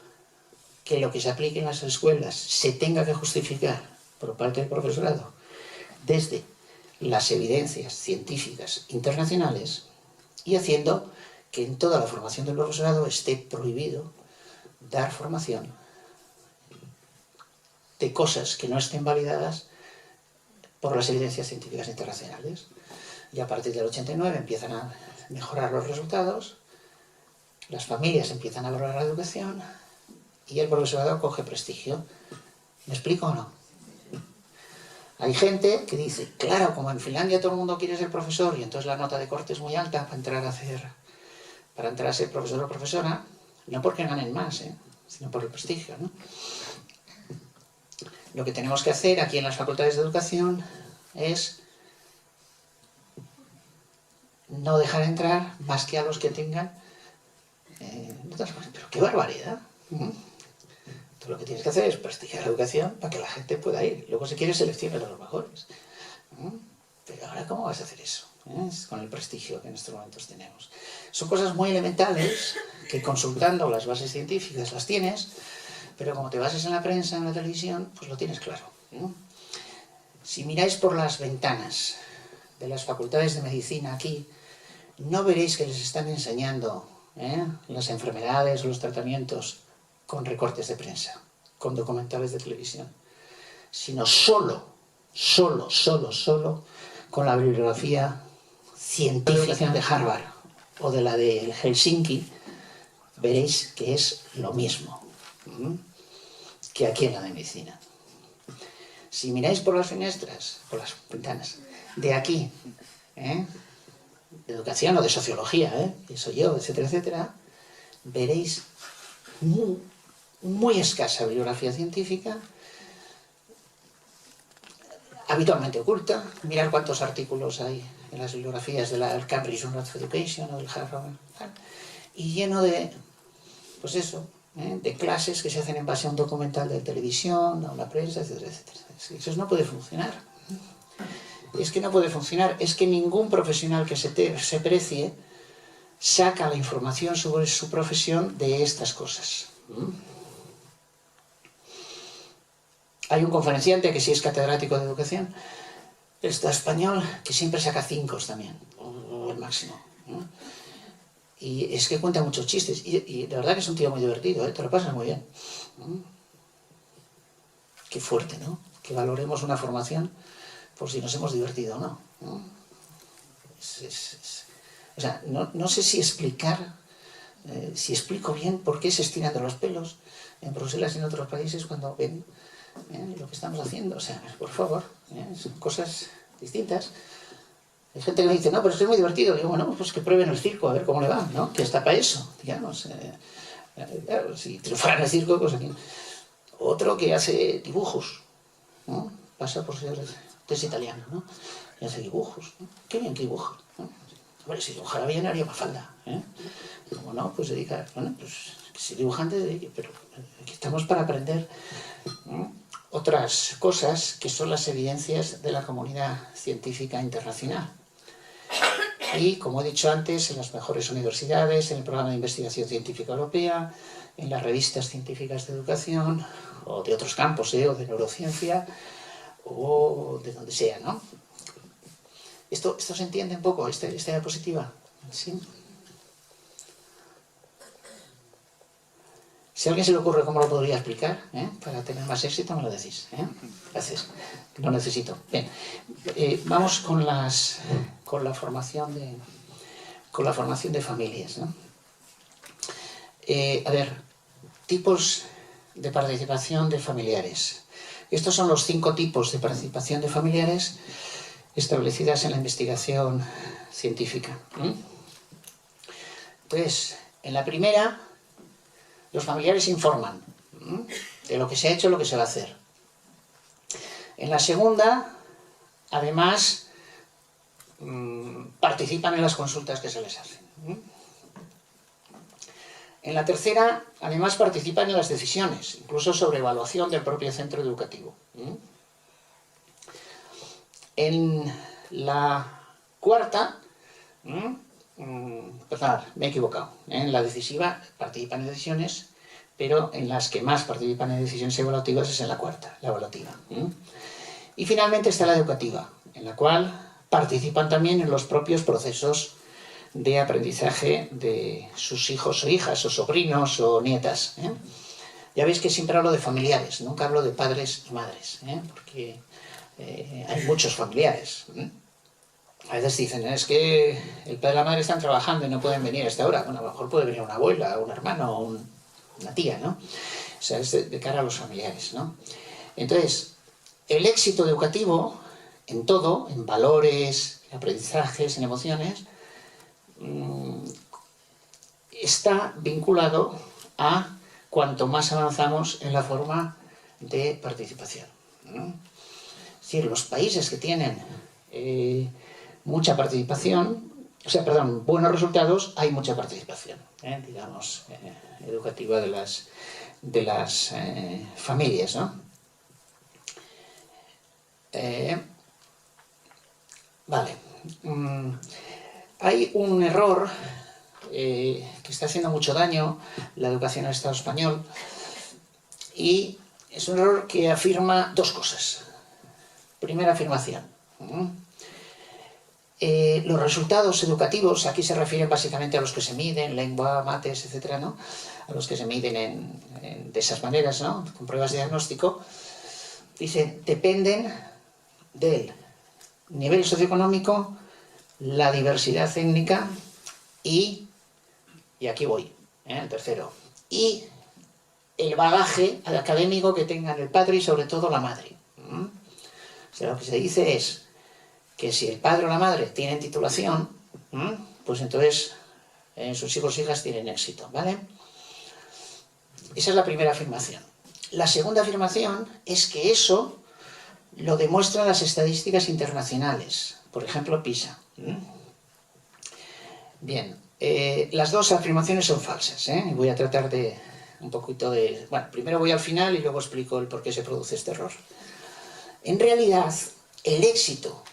que lo que se aplique en las escuelas se tenga que justificar por parte del profesorado desde las evidencias científicas internacionales y haciendo que en toda la formación del profesorado esté prohibido dar formación de cosas que no estén validadas por las evidencias científicas internacionales. Y a partir del 89 empiezan a mejorar los resultados, las familias empiezan a valorar la educación y el profesorado coge prestigio. ¿Me explico o no? Hay gente que dice, claro, como en Finlandia todo el mundo quiere ser profesor y entonces la nota de corte es muy alta para entrar a ser profesor o profesora, no porque ganen más, sino por el prestigio, ¿no? Lo que tenemos que hacer aquí en las facultades de educación es no dejar entrar más que a los que tengan notas. Pero qué barbaridad. Tú lo que tienes que hacer es prestigiar la educación para que la gente pueda ir. Luego si quieres seleccionar a los mejores. Pero ahora ¿cómo vas a hacer eso? Con el prestigio que en estos momentos tenemos. Son cosas muy elementales que consultando las bases científicas las tienes, pero como te bases en la prensa, en la televisión, pues lo tienes claro. Si miráis por las ventanas de las facultades de medicina aquí, no veréis que les están enseñando las enfermedades o los tratamientos con recortes de prensa, con documentales de televisión, sino solo con la bibliografía científica de Harvard o de la de Helsinki, veréis que es lo mismo que aquí en la de medicina. Si miráis por las fenestras, por las ventanas, de aquí, de educación o de sociología, que soy yo, etcétera, etcétera, veréis muy escasa bibliografía científica, habitualmente oculta. Mirad cuántos artículos hay en las bibliografías de la Cambridge Journal of Education o del Harvard, y lleno de, pues eso, de clases que se hacen en base a un documental de televisión, a una prensa, etcétera, etcétera. Eso no puede funcionar. Es que no puede funcionar. Es que ningún profesional que se precie saca la información sobre su profesión de estas cosas. Hay un conferenciante que sí es catedrático de educación, está español, que siempre saca 5 también, o el máximo. Y es que cuenta muchos chistes, y de verdad que es un tío muy divertido, te lo pasas muy bien. Qué fuerte, ¿no? Que valoremos una formación por si nos hemos divertido o no. O sea, no sé si explicar, si explico bien por qué se estiran de los pelos en Bruselas y en otros países cuando ven lo que estamos haciendo. O sea, por favor, son cosas distintas. Hay gente que me dice, no, pero es que es muy divertido. Digo, bueno, pues que prueben el circo, a ver cómo le va, ¿no? Que está para eso, digamos. Claro, si triunfara en el circo, pues aquí. Otro que hace dibujos, ¿no? Pasa por ser es italiano, ¿no? Y hace dibujos, ¿no? Qué bien que dibuja, ¿no? Hombre, si dibujara bien haría Mafalda, ¿eh? Como no, pues dedicar, bueno, pues si dibujante, pero aquí estamos para aprender, ¿no? Otras cosas que son las evidencias de la comunidad científica internacional. Y, como he dicho antes, en las mejores universidades, en el programa de investigación científica europea, en las revistas científicas de educación, o de otros campos, o de neurociencia, o de donde sea, ¿no? ¿Esto se entiende un poco, esta diapositiva? ¿Sí? Si a alguien se le ocurre cómo lo podría explicar, para tener más éxito, me lo decís. Gracias. Lo necesito. Bien. Vamos con la formación de familias, ¿no? A ver, tipos de participación de familiares. Estos son los 5 tipos de participación de familiares establecidas en la investigación científica. Entonces, en la primera, los familiares informan de lo que se ha hecho y lo que se va a hacer. En la segunda, además, participan en las consultas que se les hacen. En la tercera, además, participan en las decisiones, incluso sobre evaluación del propio centro educativo. En la cuarta, perdón, me he equivocado, en la decisiva participan en decisiones, pero en las que más participan en decisiones evaluativas es en la cuarta, la evaluativa. Y finalmente está la educativa, en la cual participan también en los propios procesos de aprendizaje de sus hijos o hijas, o sobrinos o nietas. Ya veis que siempre hablo de familiares, nunca hablo de padres y madres, porque hay muchos familiares. A veces dicen, es que el padre y la madre están trabajando y no pueden venir a esta hora. Bueno, a lo mejor puede venir una abuela, un hermano, o una tía, ¿no? O sea, es de cara a los familiares, ¿no? Entonces, el éxito educativo, en todo, en valores, en aprendizajes, en emociones, está vinculado a cuanto más avanzamos en la forma de participación. Es decir, los países que tienen mucha participación, buenos resultados, hay mucha participación, digamos, educativa de las familias, ¿no? Vale. Hay un error que está haciendo mucho daño la educación en el Estado español, y es un error que afirma 2 cosas. Primera afirmación. Los resultados educativos, aquí se refieren básicamente a los que se miden, lengua, mates, etcétera, ¿no? A los que se miden de esas maneras, ¿no? Con pruebas de diagnóstico, dicen, dependen del nivel socioeconómico, la diversidad étnica y aquí voy, el tercero, y el bagaje académico que tengan el padre y sobre todo la madre. O sea, lo que se dice es que si el padre o la madre tienen titulación, pues entonces sus hijos e hijas tienen éxito, ¿vale? Esa es la primera afirmación. La segunda afirmación es que eso lo demuestran las estadísticas internacionales, por ejemplo PISA. Bien, las 2 afirmaciones son falsas, voy a tratar de un poquito de... Bueno, primero voy al final y luego explico el por qué se produce este error. En realidad, el éxito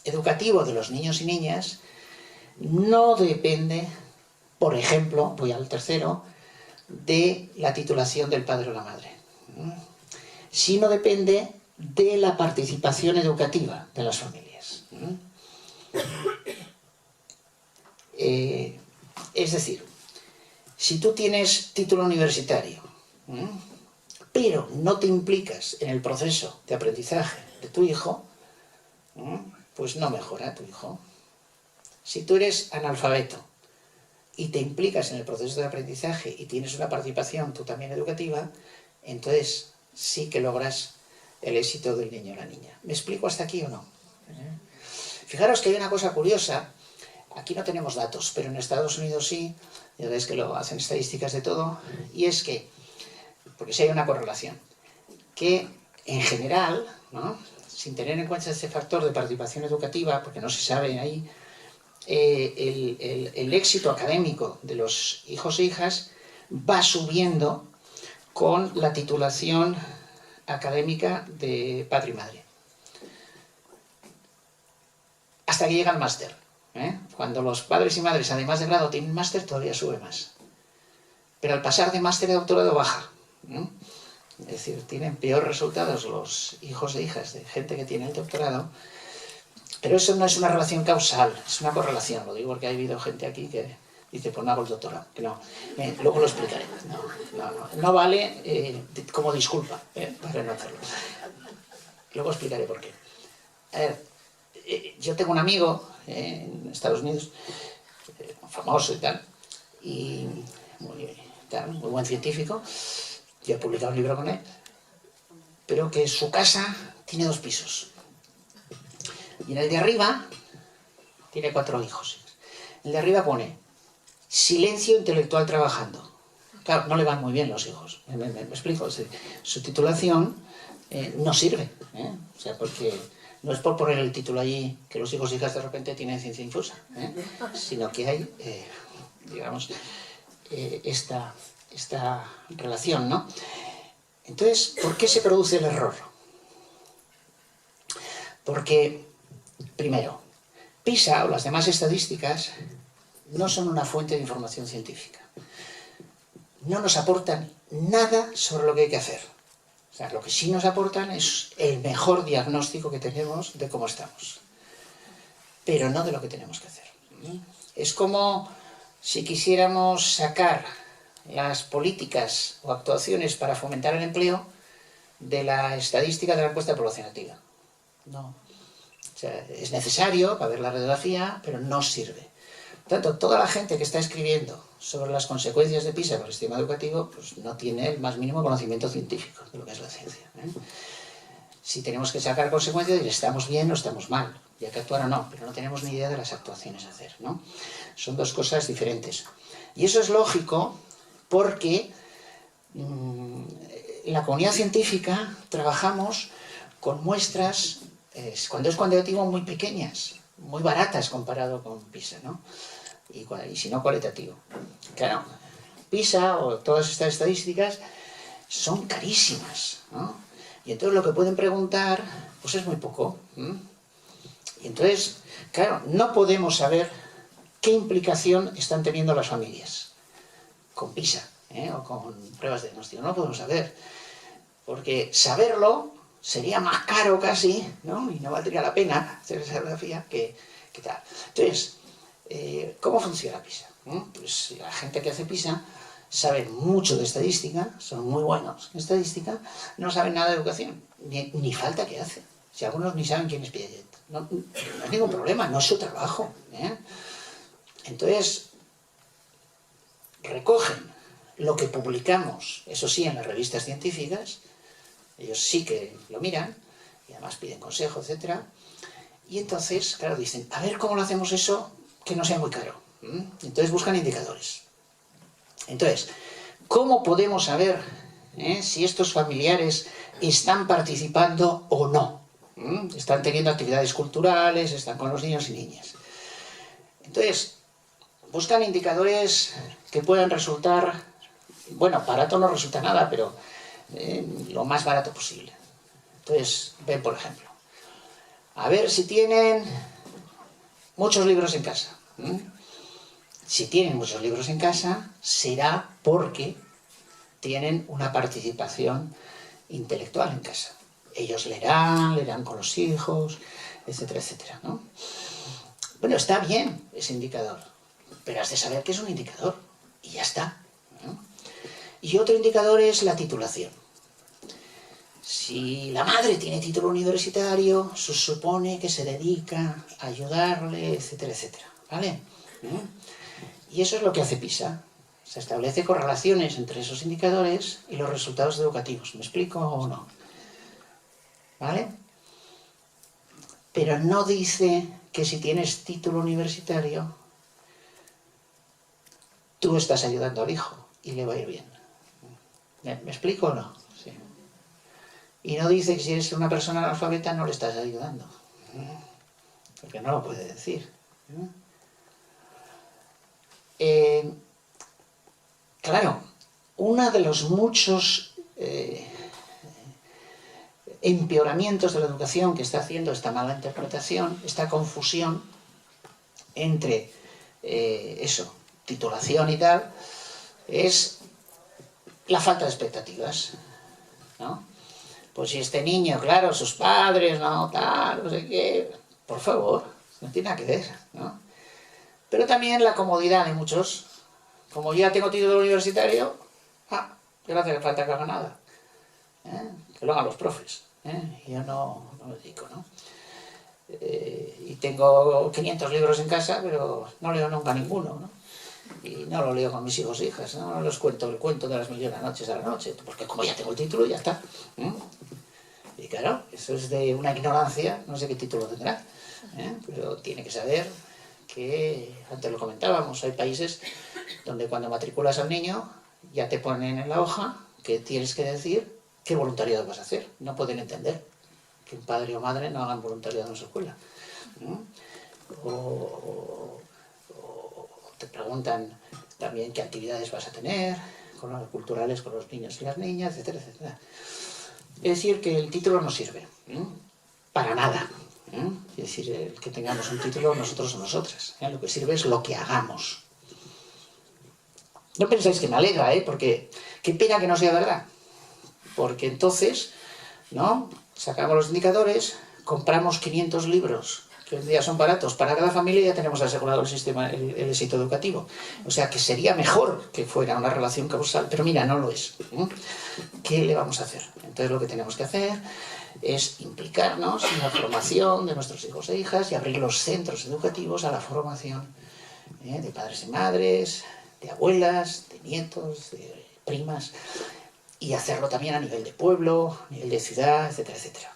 educativo de los niños y niñas no depende, por ejemplo, voy al tercero, de la titulación del padre o la madre, sino depende de la participación educativa de las familias. Es decir, si tú tienes título universitario, pero no te implicas en el proceso de aprendizaje de tu hijo, pues no mejora tu hijo. Si tú eres analfabeto y te implicas en el proceso de aprendizaje y tienes una participación tú también educativa, entonces sí que logras el éxito del niño o la niña. ¿Me explico hasta aquí o no? Fijaros que hay una cosa curiosa. Aquí no tenemos datos, pero en Estados Unidos sí, ya veis que lo hacen estadísticas de todo, y es que, porque sí hay una correlación, que en general, ¿no?, sin tener en cuenta este factor de participación educativa, porque no se sabe ahí, el éxito académico de los hijos e hijas va subiendo con la titulación académica de padre y madre. Hasta que llega al máster. Cuando los padres y madres, además de grado, tienen máster, todavía sube más. Pero al pasar de máster a doctorado baja. Es decir, tienen peor resultados los hijos e hijas de gente que tiene el doctorado. Pero eso no es una relación causal, es una correlación. Lo digo porque ha habido gente aquí que dice, pues no hago el doctorado. Que no. Luego lo explicaré. No vale como disculpa para no hacerlo. Luego explicaré por qué. A ver, yo tengo un amigo en Estados Unidos, famoso y tal, y muy buen científico. Yo he publicado un libro con él, pero que su casa tiene 2 pisos. Y en el de arriba tiene 4 hijos. El de arriba pone silencio intelectual trabajando. Claro, no le van muy bien los hijos. Me explico. Su titulación no sirve. O sea, porque no es por poner el título allí que los hijos e hijas de repente tienen ciencia infusa, sino que hay, digamos, esta relación, ¿no? Entonces, ¿por qué se produce el error? Porque, primero, PISA o las demás estadísticas no son una fuente de información científica. No nos aportan nada sobre lo que hay que hacer. O sea, lo que sí nos aportan es el mejor diagnóstico que tenemos de cómo estamos. Pero no de lo que tenemos que hacer. Es como si quisiéramos sacar las políticas o actuaciones para fomentar el empleo de la estadística de la encuesta de población activa. No. O sea, es necesario para ver la radiografía, pero no sirve. Por tanto, toda la gente que está escribiendo sobre las consecuencias de PISA para el sistema educativo, pues no tiene el más mínimo conocimiento científico de lo que es la ciencia. Si tenemos que sacar consecuencias, estamos bien o estamos mal, y hay que actuar o no, pero no tenemos ni idea de las actuaciones a hacer, ¿no? Son 2 cosas diferentes. Y eso es lógico porque en la comunidad científica trabajamos con muestras, cuando es cuantitativo, muy pequeñas, muy baratas comparado con PISA, ¿no? Y si no, cualitativo. Claro, PISA o todas estas estadísticas son carísimas, ¿no? Y entonces lo que pueden preguntar, pues es muy poco. Y entonces, claro, no podemos saber qué implicación están teniendo las familias con PISA o con pruebas de diagnóstico. No lo podemos saber, porque saberlo sería más caro casi, ¿no? Y no valdría la pena hacer esa radiografía que tal. Entonces, ¿cómo funciona PISA? Pues la gente que hace PISA sabe mucho de estadística, son muy buenos en estadística, no saben nada de educación, ni falta que hacen. Si algunos ni saben quién es Piaget. No es ningún problema, no es su trabajo. Entonces, recogen lo que publicamos, eso sí, en las revistas científicas, ellos sí que lo miran, y además piden consejo, etc. Y entonces, claro, dicen, a ver cómo lo hacemos eso que no sea muy caro. Entonces buscan indicadores. Entonces, ¿cómo podemos saber si estos familiares están participando o no? Están teniendo actividades culturales, están con los niños y niñas. Entonces, buscan indicadores que puedan resultar, bueno, barato no resulta nada, pero lo más barato posible. Entonces, ven, por ejemplo, a ver si tienen muchos libros en casa. Si tienen muchos libros en casa, será porque tienen una participación intelectual en casa. Ellos leerán con los hijos, etcétera, etcétera, ¿no? Bueno, está bien ese indicador, pero has de saber que es un indicador, y ya está, ¿no? Y otro indicador es la titulación. Si la madre tiene título universitario, se supone que se dedica a ayudarle, etcétera, etcétera, ¿vale? Y eso es lo que hace PISA. Se establece correlaciones entre esos indicadores y los resultados educativos. ¿Me explico o no? ¿Vale? Pero no dice que si tienes título universitario tú estás ayudando al hijo y le va a ir bien. ¿Me explico o no? Sí. Y no dice que si eres una persona analfabeta no le estás ayudando, porque no lo puede decir. Claro, uno de los muchos empeoramientos de la educación que está haciendo esta mala interpretación, esta confusión entre titulación y tal, es la falta de expectativas, ¿no? Pues si este niño, claro, sus padres, no, tal, no sé qué, por favor, no tiene nada que ver, ¿no? Pero también la comodidad de muchos, como ya tengo título universitario, que no hace falta que haga nada, que lo hagan los profes, yo no me dedico, ¿no? Y tengo 500 libros en casa, pero no leo nunca ninguno, ¿no? Y no lo leo con mis hijos e hijas, no les cuento el cuento de las millones de noches a la noche, porque como ya tengo el título, ya está. Y claro, eso es de una ignorancia, no sé qué título tendrá, pero tiene que saber que, antes lo comentábamos, hay países donde cuando matriculas al niño ya te ponen en la hoja que tienes que decir qué voluntariado vas a hacer. No pueden entender que un padre o madre no hagan voluntariado en su escuela. O te preguntan también qué actividades vas a tener, con los culturales con los niños y las niñas, etcétera, etcétera. Es decir, que el título no sirve para nada. Es decir, el que tengamos un título nosotros o nosotras. Lo que sirve es lo que hagamos. No pensáis que me alegra, porque qué pena que no sea verdad. Porque entonces, ¿no? Sacamos los indicadores, compramos 500 libros, que hoy en día son baratos, para cada familia y ya tenemos asegurado el sistema, el éxito educativo. O sea que sería mejor que fuera una relación causal, pero mira, no lo es. ¿Qué le vamos a hacer? Entonces lo que tenemos que hacer es implicarnos en la formación de nuestros hijos e hijas y abrir los centros educativos a la formación de padres y madres, de abuelas, de nietos, de primas, y hacerlo también a nivel de pueblo, a nivel de ciudad, etcétera, etcétera.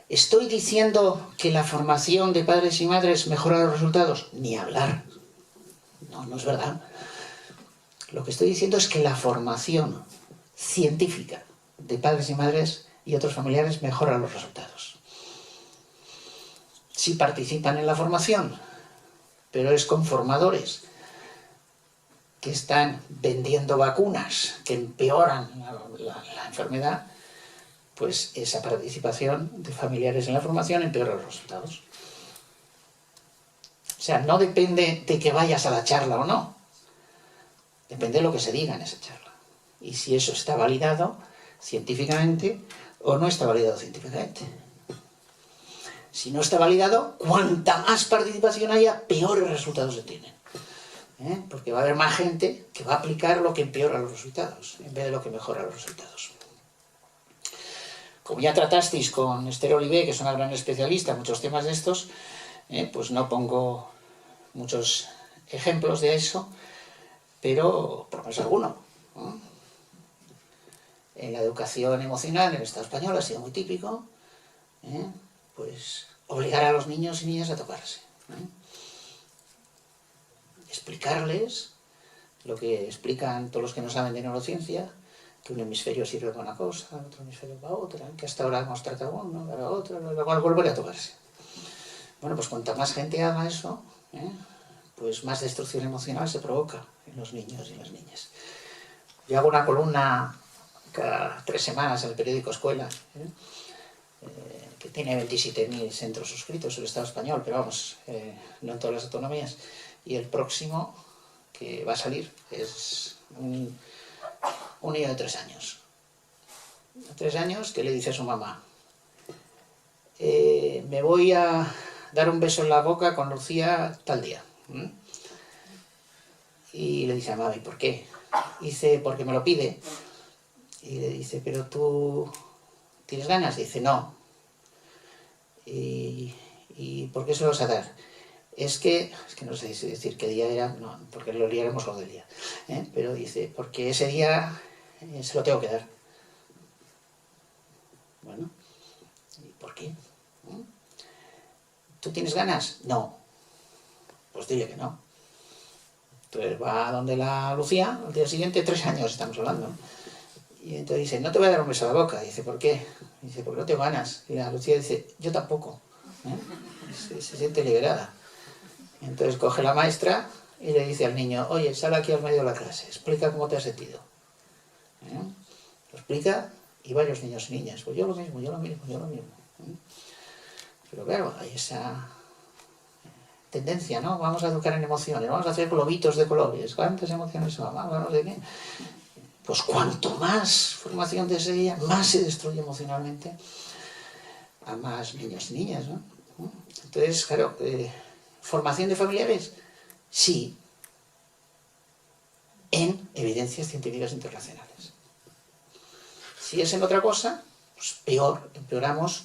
¿Estoy diciendo que la formación de padres y madres mejora los resultados? Ni hablar. No es verdad. Lo que estoy diciendo es que la formación científica de padres y madres y otros familiares mejora los resultados. Si participan en la formación, pero es con formadores que están vendiendo vacunas que empeoran la enfermedad, pues esa participación de familiares en la formación empeora los resultados. O sea, no depende de que vayas a la charla o no. Depende de lo que se diga en esa charla. Y si eso está validado científicamente o no está validado científicamente. Si no está validado, cuanta más participación haya, peores resultados se tienen. Porque va a haber más gente que va a aplicar lo que empeora los resultados, en vez de lo que mejora los resultados. Como ya tratasteis con Esther Olivé, que es una gran especialista en muchos temas de estos, pues no pongo muchos ejemplos de eso, pero por menos alguno. En la educación emocional en el Estado español ha sido muy típico, pues obligar a los niños y niñas a tocarse. Explicarles lo que explican todos los que no saben de neurociencia, que un hemisferio sirve para una cosa, otro hemisferio para otra, que hasta ahora hemos tratado uno, para otro, luego vuelve a tocarse. Bueno, pues cuanta más gente haga eso, pues más destrucción emocional se provoca en los niños y las niñas. Yo hago una columna cada 3 semanas en el periódico Escuela, que tiene 27.000 centros suscritos en el Estado español, pero vamos, no en todas las autonomías. Y el próximo que va a salir es un niño de 3 años. 3 años que le dice a su mamá: me voy a dar un beso en la boca con Lucía tal día. Y le dice a mamá: ¿y por qué? Dice: porque me lo pide. Y le dice: ¿pero tú tienes ganas? Dice: no. ¿Y por qué se lo vas a dar? Es que no sé si decir qué día era, no, porque lo liaremos lo del día, pero dice: porque ese día se lo tengo que dar. Bueno, ¿y por qué? ¿Tú tienes ganas? No. Pues dile que no. Entonces va donde la Lucía, al día siguiente, 3 años estamos hablando. Y entonces dice, no te voy a dar un beso a la boca. Dice, ¿por qué? Dice, porque no tengo ganas. Y la Lucía dice, yo tampoco. Se siente liberada. Entonces coge la maestra y le dice al niño, oye, sal aquí al medio de la clase, explica cómo te has sentido. Lo explica y varios niños y niñas, pues yo lo mismo, yo lo mismo, yo lo mismo. Pero claro, hay esa tendencia, ¿no? Vamos a educar en emociones, vamos a hacer globitos de colores, ¿cuántas emociones son? Vamos, no sé qué. Pues cuanto más formación desea, más se destruye emocionalmente a más niños y niñas, ¿no? Entonces, claro, ¿formación de familiares? Sí, en evidencias científicas internacionales. Si es en otra cosa, pues peor, empeoramos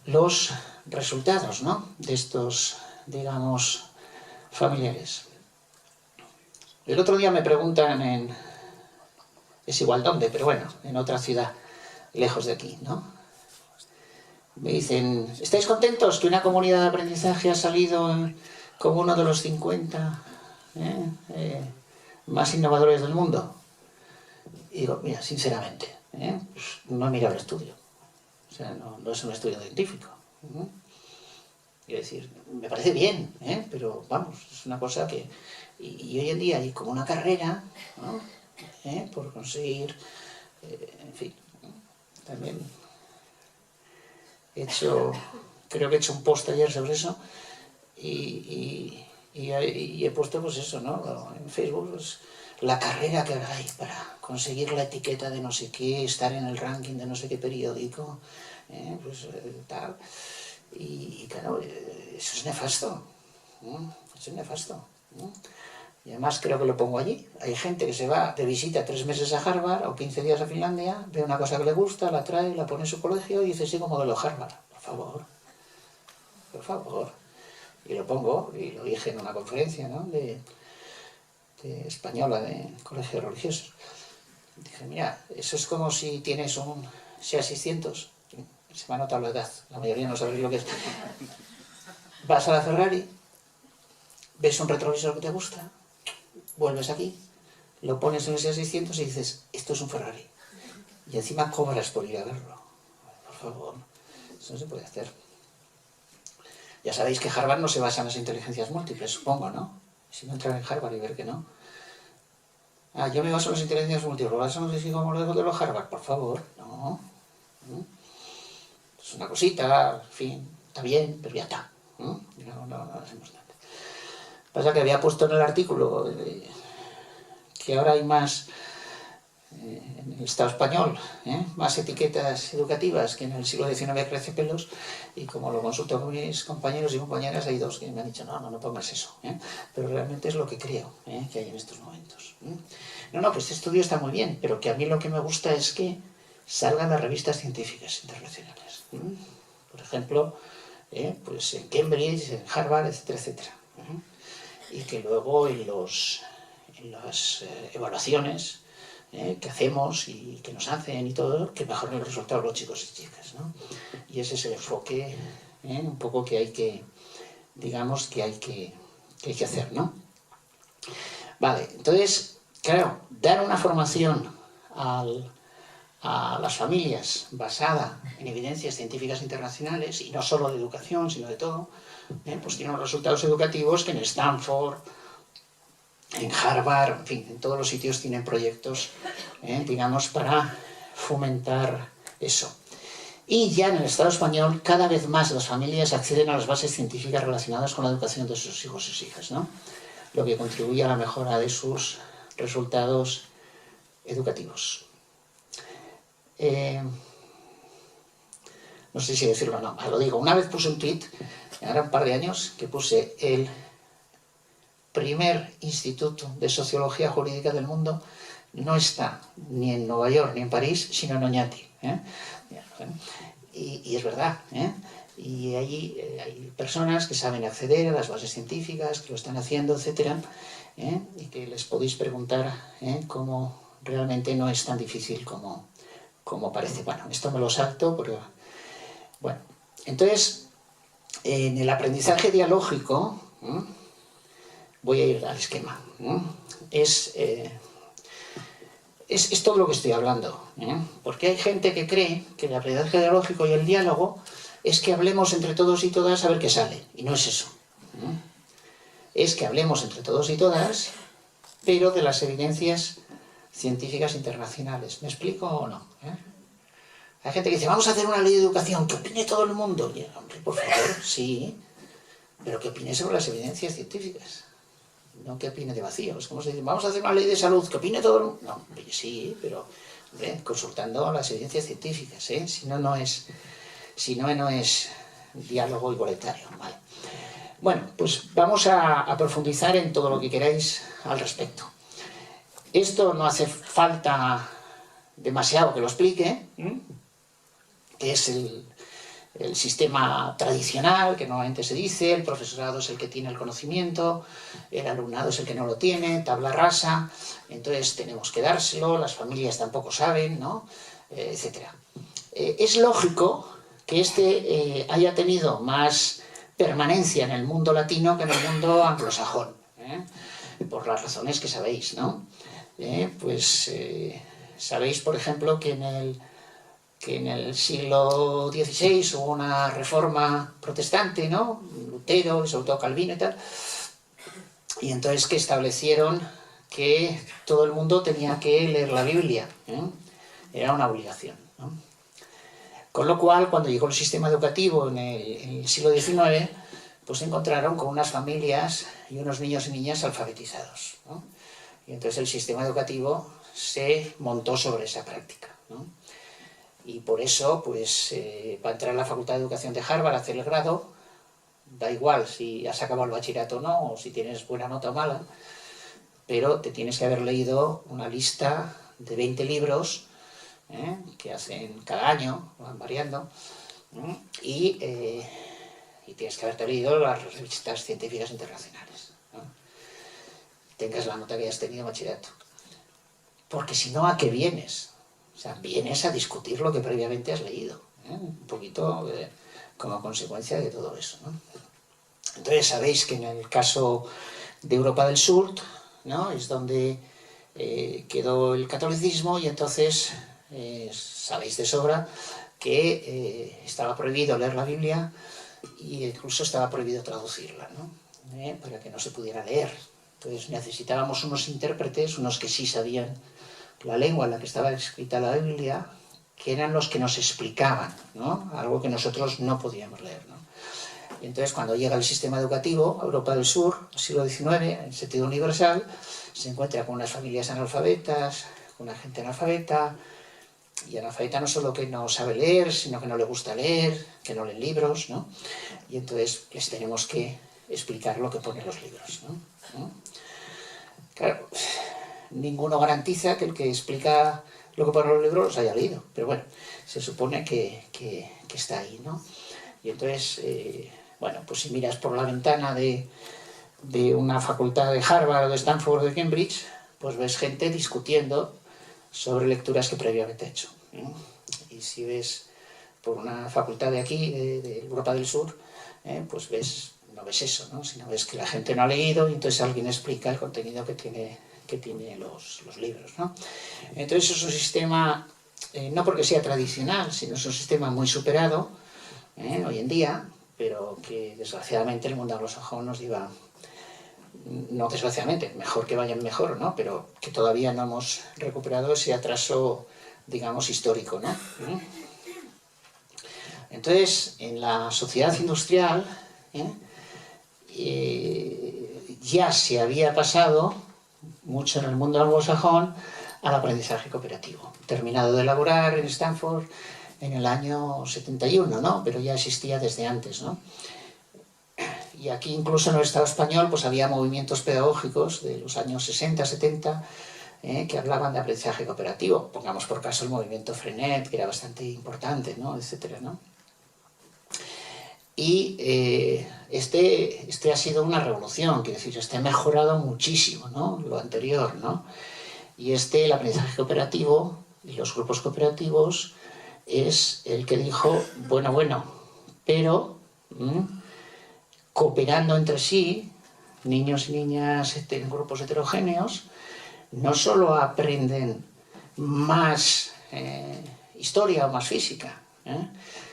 los resultados, ¿no?, de estos, digamos, familiares. El otro día me preguntan es igual dónde, pero bueno, en otra ciudad, lejos de aquí, ¿no? Me dicen, ¿estáis contentos que una comunidad de aprendizaje ha salido como uno de los 50 más innovadores del mundo? Y digo, mira, sinceramente, pues no he mirado el estudio. O sea, no es un estudio científico. Quiero decir, me parece bien, pero vamos, es una cosa que... Y hoy en día hay como una carrera, ¿no?, por conseguir, en fin, también creo que he hecho un post ayer sobre eso y he puesto pues eso, ¿no?, en Facebook, pues, la carrera que hay para conseguir la etiqueta de no sé qué, estar en el ranking de no sé qué periódico, pues tal, y claro, eso es nefasto, eso es nefasto. Y además creo que lo pongo allí. Hay gente que se va de visita 3 meses a Harvard o 15 días a Finlandia, ve una cosa que le gusta, la trae, la pone en su colegio y dice, sigo modelo Harvard. Por favor. Por favor. Y lo pongo, y lo dije en una conferencia, ¿no?, de española de colegios religiosos. Dije, mira, eso es como si tienes un SEA 600, se me ha notado la edad, la mayoría no sabéis lo que es. Vas a la Ferrari, ves un retrovisor que te gusta, vuelves aquí, lo pones en el SEA 600 y dices, esto es un Ferrari. Y encima cobras por ir a verlo. Por favor, eso no se puede hacer. Ya sabéis que Harvard no se basa en las inteligencias múltiples, supongo, ¿no? Si no entrar en Harvard y ver que no. Ah, yo me baso en las inteligencias múltiples, ¿lo baso en los de los Harvard? Por favor, no. Es una cosita, en fin, está bien, pero ya está. No hacemos nada. Pasa que había puesto en el artículo que ahora hay más, en el Estado español, más etiquetas educativas que en el siglo XIX crece pelos, y como lo consulto con mis compañeros y compañeras, hay 2 que me han dicho, no pongas eso, pero realmente es lo que creo que hay en estos momentos. No, pues este estudio está muy bien, pero que a mí lo que me gusta es que salgan las revistas científicas internacionales. Por ejemplo, pues en Cambridge, en Harvard, etcétera, etcétera. Y que luego en las evaluaciones que hacemos y que nos hacen y todo, que mejoren los resultados los chicos y chicas, ¿no? Y ese es el enfoque un poco que hay que, digamos, que hay que hacer, ¿no? Vale, entonces, claro, dar una formación a las familias basada en evidencias científicas internacionales, y no solo de educación, sino de todo, pues tiene unos resultados educativos que en Stanford, en Harvard, en fin, en todos los sitios tienen proyectos, digamos, para fomentar eso. Y ya en el Estado español, cada vez más las familias acceden a las bases científicas relacionadas con la educación de sus hijos y sus hijas, ¿no?, lo que contribuye a la mejora de sus resultados educativos. No sé si decirlo o no, lo digo. Una vez puse un tweet, ahora un par de años, que puse el primer instituto de sociología jurídica del mundo no está ni en Nueva York ni en París, sino en Oñati. Y es verdad, y allí hay personas que saben acceder a las bases científicas, que lo están haciendo, etcétera, y que les podéis preguntar cómo realmente no es tan difícil como parece. Bueno, esto me lo salto, pero bueno. Entonces, en el aprendizaje dialógico, voy a ir al esquema. Es todo lo que estoy hablando, porque hay gente que cree que el aprendizaje dialógico y el diálogo es que hablemos entre todos y todas a ver qué sale, y no es eso. Es que hablemos entre todos y todas, pero de las evidencias científicas internacionales. ¿Me explico o no? Hay gente que dice, vamos a hacer una ley de educación, que opine todo el mundo. Y, hombre, por favor, sí, pero que opine sobre las evidencias científicas, no que opine de vacío. Es como si dicen, vamos a hacer una ley de salud, que opine todo el mundo. No, sí, pero hombre, consultando las evidencias científicas, si no, no es diálogo igualitario. ¿Vale? Bueno, pues vamos a profundizar en todo lo que queráis al respecto. Esto no hace falta demasiado que lo explique, que es el sistema tradicional, que normalmente se dice, el profesorado es el que tiene el conocimiento, el alumnado es el que no lo tiene, tabla rasa, entonces tenemos que dárselo, las familias tampoco saben, ¿no? Etcétera. Es lógico que haya tenido más permanencia en el mundo latino que en el mundo anglosajón, por las razones que sabéis, ¿no? Sabéis, por ejemplo, que en el siglo XVI hubo una reforma protestante, ¿no? Lutero, y sobre todo Calvino y tal, y entonces que establecieron que todo el mundo tenía que leer la Biblia, era una obligación, ¿no? Con lo cual, cuando llegó el sistema educativo en el siglo XIX, pues se encontraron con unas familias y unos niños y niñas alfabetizados, ¿no? Y entonces el sistema educativo se montó sobre esa práctica, ¿no? Y por eso, pues, para entrar a la Facultad de Educación de Harvard, a hacer el grado, da igual si has acabado el bachillerato o no, o si tienes buena nota o mala, pero te tienes que haber leído una lista de 20 libros, que hacen cada año, van variando, y tienes que haberte leído las revistas científicas internacionales, ¿no? Tengas la nota que hayas tenido en bachillerato. Porque si no, ¿a qué vienes? O sea, vienes a discutir lo que previamente has leído, un poquito como consecuencia de todo eso, ¿no? Entonces sabéis que en el caso de Europa del Sur, ¿no? Es donde quedó el catolicismo, y entonces sabéis de sobra que estaba prohibido leer la Biblia e incluso estaba prohibido traducirla, ¿no? Para que no se pudiera leer. Entonces necesitábamos unos intérpretes, unos que sí sabían la lengua en la que estaba escrita la Biblia, que eran los que nos explicaban, ¿no? Algo que nosotros no podíamos leer, ¿no? Y entonces cuando llega el sistema educativo, Europa del Sur, siglo XIX, en sentido universal, se encuentra con unas familias analfabetas, con una gente analfabeta, y analfabeta no solo que no sabe leer, sino que no le gusta leer, que no lee libros, ¿no? Y entonces les tenemos que explicar lo que ponen los libros, ¿no? Claro, ninguno garantiza que el que explica lo que pone los libros los haya leído, pero bueno, se supone que está ahí, ¿no? Y entonces, bueno, pues si miras por la ventana de una facultad de Harvard o de Stanford o de Cambridge, pues ves gente discutiendo sobre lecturas que previamente ha hecho, ¿no? Y si ves por una facultad de aquí, de Europa del Sur, pues no ves eso, ¿no? Sino ves que la gente no ha leído y entonces alguien explica el contenido que tiene los libros, ¿no? Entonces es un sistema, no porque sea tradicional, sino es un sistema muy superado hoy en día, pero que desgraciadamente el mundo anglosajón nos lleva, no desgraciadamente, mejor que vayan mejor, ¿no? Pero que todavía no hemos recuperado ese atraso, digamos, histórico, ¿no? Entonces, en la sociedad industrial ya se había pasado mucho en el mundo anglosajón al aprendizaje cooperativo, terminado de elaborar en Stanford en el año 71, ¿no? Pero ya existía desde antes, ¿no? Y aquí incluso en el Estado español pues había movimientos pedagógicos de los años 60, 70 que hablaban de aprendizaje cooperativo. Pongamos por caso el movimiento Frenet, que era bastante importante, ¿no? Etcétera, ¿no? Y este ha sido una revolución, quiere decir, ha mejorado muchísimo, ¿no? Lo anterior, ¿no? Y el aprendizaje cooperativo y los grupos cooperativos es el que dijo, bueno, pero cooperando entre sí, niños y niñas en grupos heterogéneos no solo aprenden más historia o más física,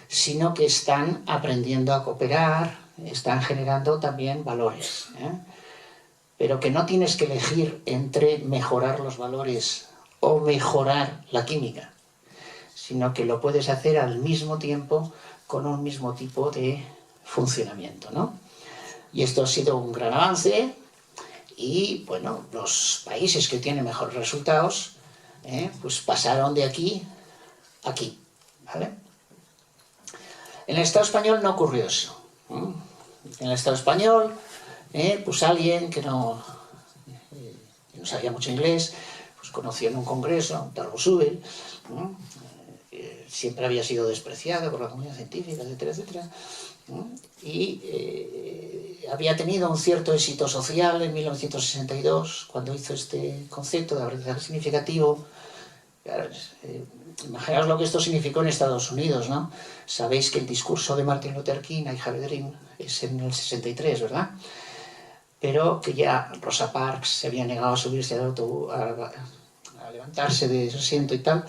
sino que están aprendiendo a cooperar, están generando también valores. Pero que no tienes que elegir entre mejorar los valores o mejorar la química, sino que lo puedes hacer al mismo tiempo con un mismo tipo de funcionamiento, ¿no? Y esto ha sido un gran avance y, bueno, los países que tienen mejores resultados, pues pasaron de aquí a aquí, ¿vale? En el Estado español no ocurrió eso. En el Estado español, pues alguien que no sabía mucho inglés, pues conoció en un congreso, tal Bossuet, siempre había sido despreciado por la comunidad científica, etcétera, etcétera, y había tenido un cierto éxito social en 1962, cuando hizo este concepto de aprendizaje significativo. Claro, imaginaos lo que esto significó en Estados Unidos, ¿no? Sabéis que el discurso de Martin Luther King, I Have a Dream, es en el 63, ¿verdad? Pero que ya Rosa Parks se había negado a subirse al autobús, a levantarse de su asiento y tal,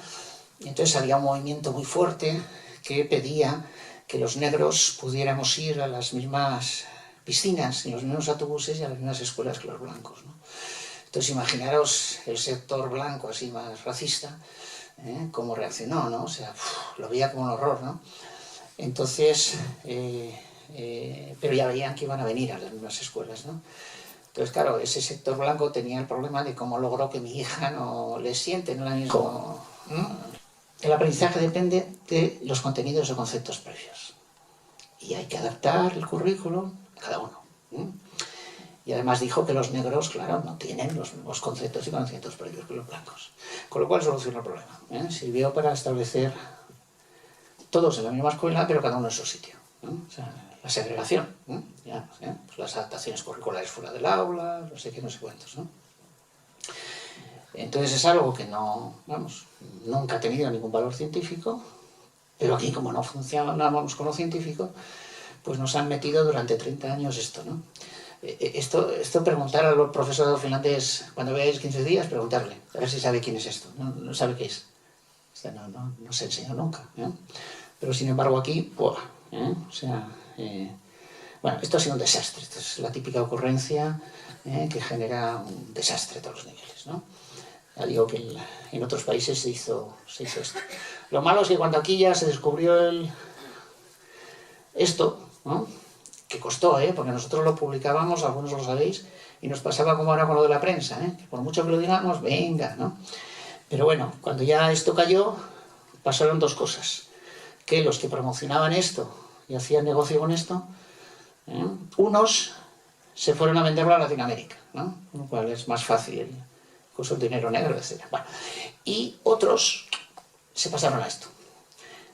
y entonces había un movimiento muy fuerte que pedía que los negros pudiéramos ir a las mismas piscinas, en los mismos autobuses y a las mismas escuelas que los blancos, ¿no? Entonces imaginaros el sector blanco así más racista, cómo reaccionó, ¿no? O sea, lo veía como un horror, ¿no? Entonces, pero ya veían que iban a venir a las mismas escuelas, ¿no? Entonces, claro, ese sector blanco tenía el problema de cómo logró que mi hija no le siente en la misma... El aprendizaje depende de los contenidos o conceptos previos. Y hay que adaptar el currículo a cada uno. Y además dijo que los negros, claro, no tienen los mismos conceptos y conocimientos previos que los blancos. Con lo cual solucionó el problema. Sirvió para establecer todos en la misma escuela, pero cada uno en su sitio. O sea, la segregación, pues las adaptaciones curriculares fuera del aula, no sé qué, no sé cuántos, ¿no? Entonces es algo que no, vamos, nunca ha tenido ningún valor científico, pero aquí como no funcionábamos con lo científico, pues nos han metido durante 30 años esto, ¿no? Esto preguntar al profesor finlandés, cuando veáis 15 días, preguntarle, a ver si sabe quién es esto, no sabe qué es. No se enseñó nunca, pero sin embargo aquí, ¡buah! O sea, bueno, esto ha sido un desastre, esto es la típica ocurrencia que genera un desastre a todos los niveles, ¿no? Ya digo que en otros países se hizo esto. Lo malo es que cuando aquí ya se descubrió esto, ¿no? Que costó, porque nosotros lo publicábamos, algunos lo sabéis, y nos pasaba como ahora con lo de la prensa, que por mucho que lo digamos, venga, ¿no? Pero bueno, cuando ya esto cayó, pasaron dos cosas. Que los que promocionaban esto y hacían negocio con esto, unos se fueron a venderlo a Latinoamérica, ¿no? Lo cual es más fácil, incluso el dinero negro, etc. Bueno, y otros se pasaron a esto,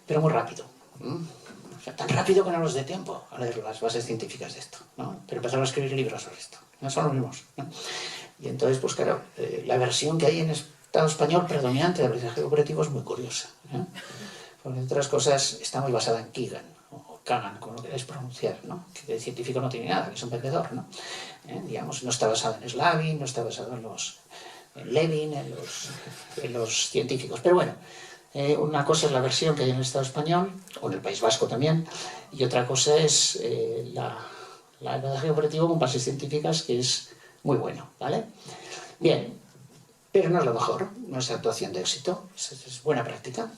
pero muy rápido. O sea, tan rápido que no nos dé tiempo a leer las bases científicas de esto, ¿no? Pero empezaron a escribir libros sobre esto, no son los mismos, ¿no? Y entonces, pues claro, la versión que hay en Estado español predominante de aprendizaje cooperativo es muy curiosa, porque entre otras cosas está muy basada en Keegan, o Kagan, como lo queráis pronunciar, ¿no? Que de científico no tiene nada, que es un vendedor, ¿no? Digamos, no está basado en Slavin, no está basado en Levin, en los científicos, pero bueno, una cosa es la versión que hay en el Estado español, o en el País Vasco también, y otra cosa es el aprendizaje cooperativo con bases científicas, que es muy bueno, ¿vale? Bien, pero no es lo mejor, no es actuación de éxito, es buena práctica.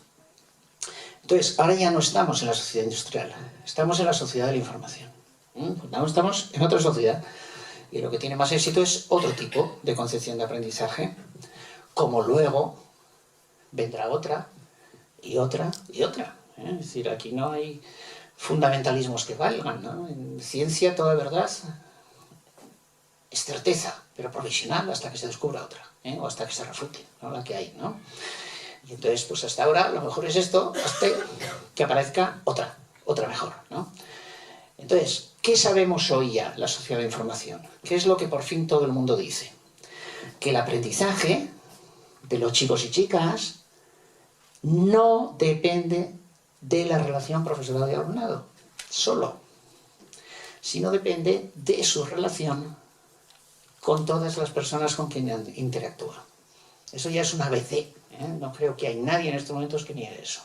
Entonces, ahora ya no estamos en la sociedad industrial, estamos en la sociedad de la información. No, estamos en otra sociedad, y lo que tiene más éxito es otro tipo de concepción de aprendizaje, como luego vendrá otra, y otra, y otra. Es decir, aquí no hay fundamentalismos que valgan, ¿no? En ciencia toda verdad es certeza, pero provisional hasta que se descubra otra, o hasta que se refute, ¿no? La que hay, ¿no? Y entonces, pues hasta ahora lo mejor es esto, hasta que aparezca otra mejor, ¿no? Entonces, ¿qué sabemos hoy ya, la sociedad de información? ¿Qué es lo que por fin todo el mundo dice? Que el aprendizaje de los chicos y chicas no depende de la relación profesorado y alumnado, solo, sino depende de su relación con todas las personas con quien interactúa. Eso ya es un ABC, ¿eh? No creo que hay nadie en estos momentos que niegue eso.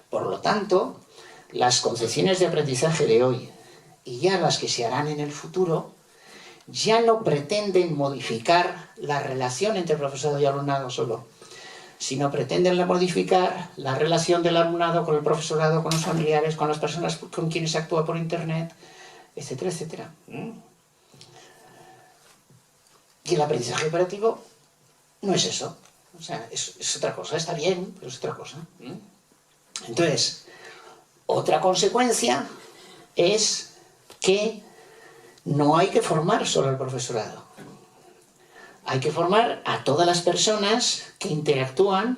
Por lo tanto, las concepciones de aprendizaje de hoy y ya las que se harán en el futuro ya no pretenden modificar la relación entre profesorado y alumnado solo, sino pretenden modificar la relación del alumnado con el profesorado, con los familiares, con las personas con quienes actúa por internet, etcétera, etcétera. Y el aprendizaje operativo no es eso. O sea, es otra cosa. Está bien, pero es otra cosa. Entonces, otra consecuencia es que no hay que formar solo al profesorado. Hay que formar a todas las personas que interactúan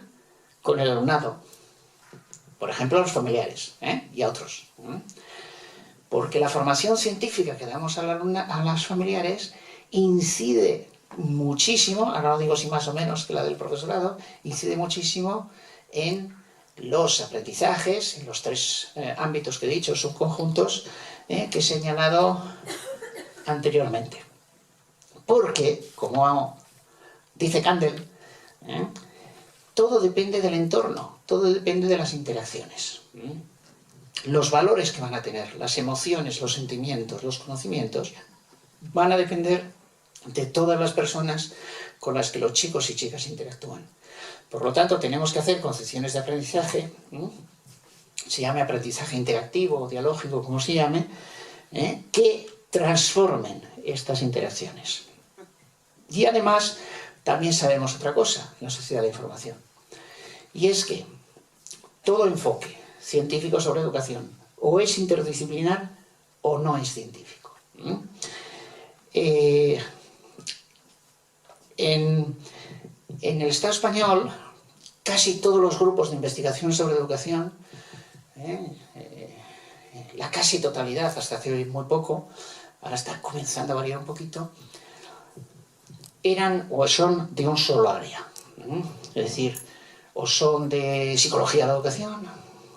con el alumnado. Por ejemplo, a los familiares, y a otros. Porque la formación científica que damos a los familiares incide muchísimo, ahora no digo si más o menos que la del profesorado, incide muchísimo en los aprendizajes, en los tres ámbitos que he dicho, subconjuntos, que he señalado anteriormente. Porque, como dice Kandel, todo depende del entorno, todo depende de las interacciones. Los valores que van a tener, las emociones, los sentimientos, los conocimientos, van a depender de todas las personas con las que los chicos y chicas interactúan. Por lo tanto, tenemos que hacer concepciones de aprendizaje, se llame aprendizaje interactivo o dialógico, como se llame, que transformen estas interacciones. Y además, también sabemos otra cosa en la sociedad de la información, y es que todo enfoque científico sobre educación o es interdisciplinar o no es científico. En el Estado español, casi todos los grupos de investigación sobre educación, la casi totalidad, hasta hace muy poco, ahora está comenzando a variar un poquito, eran o son de un solo área. Es decir, o son de psicología de la educación,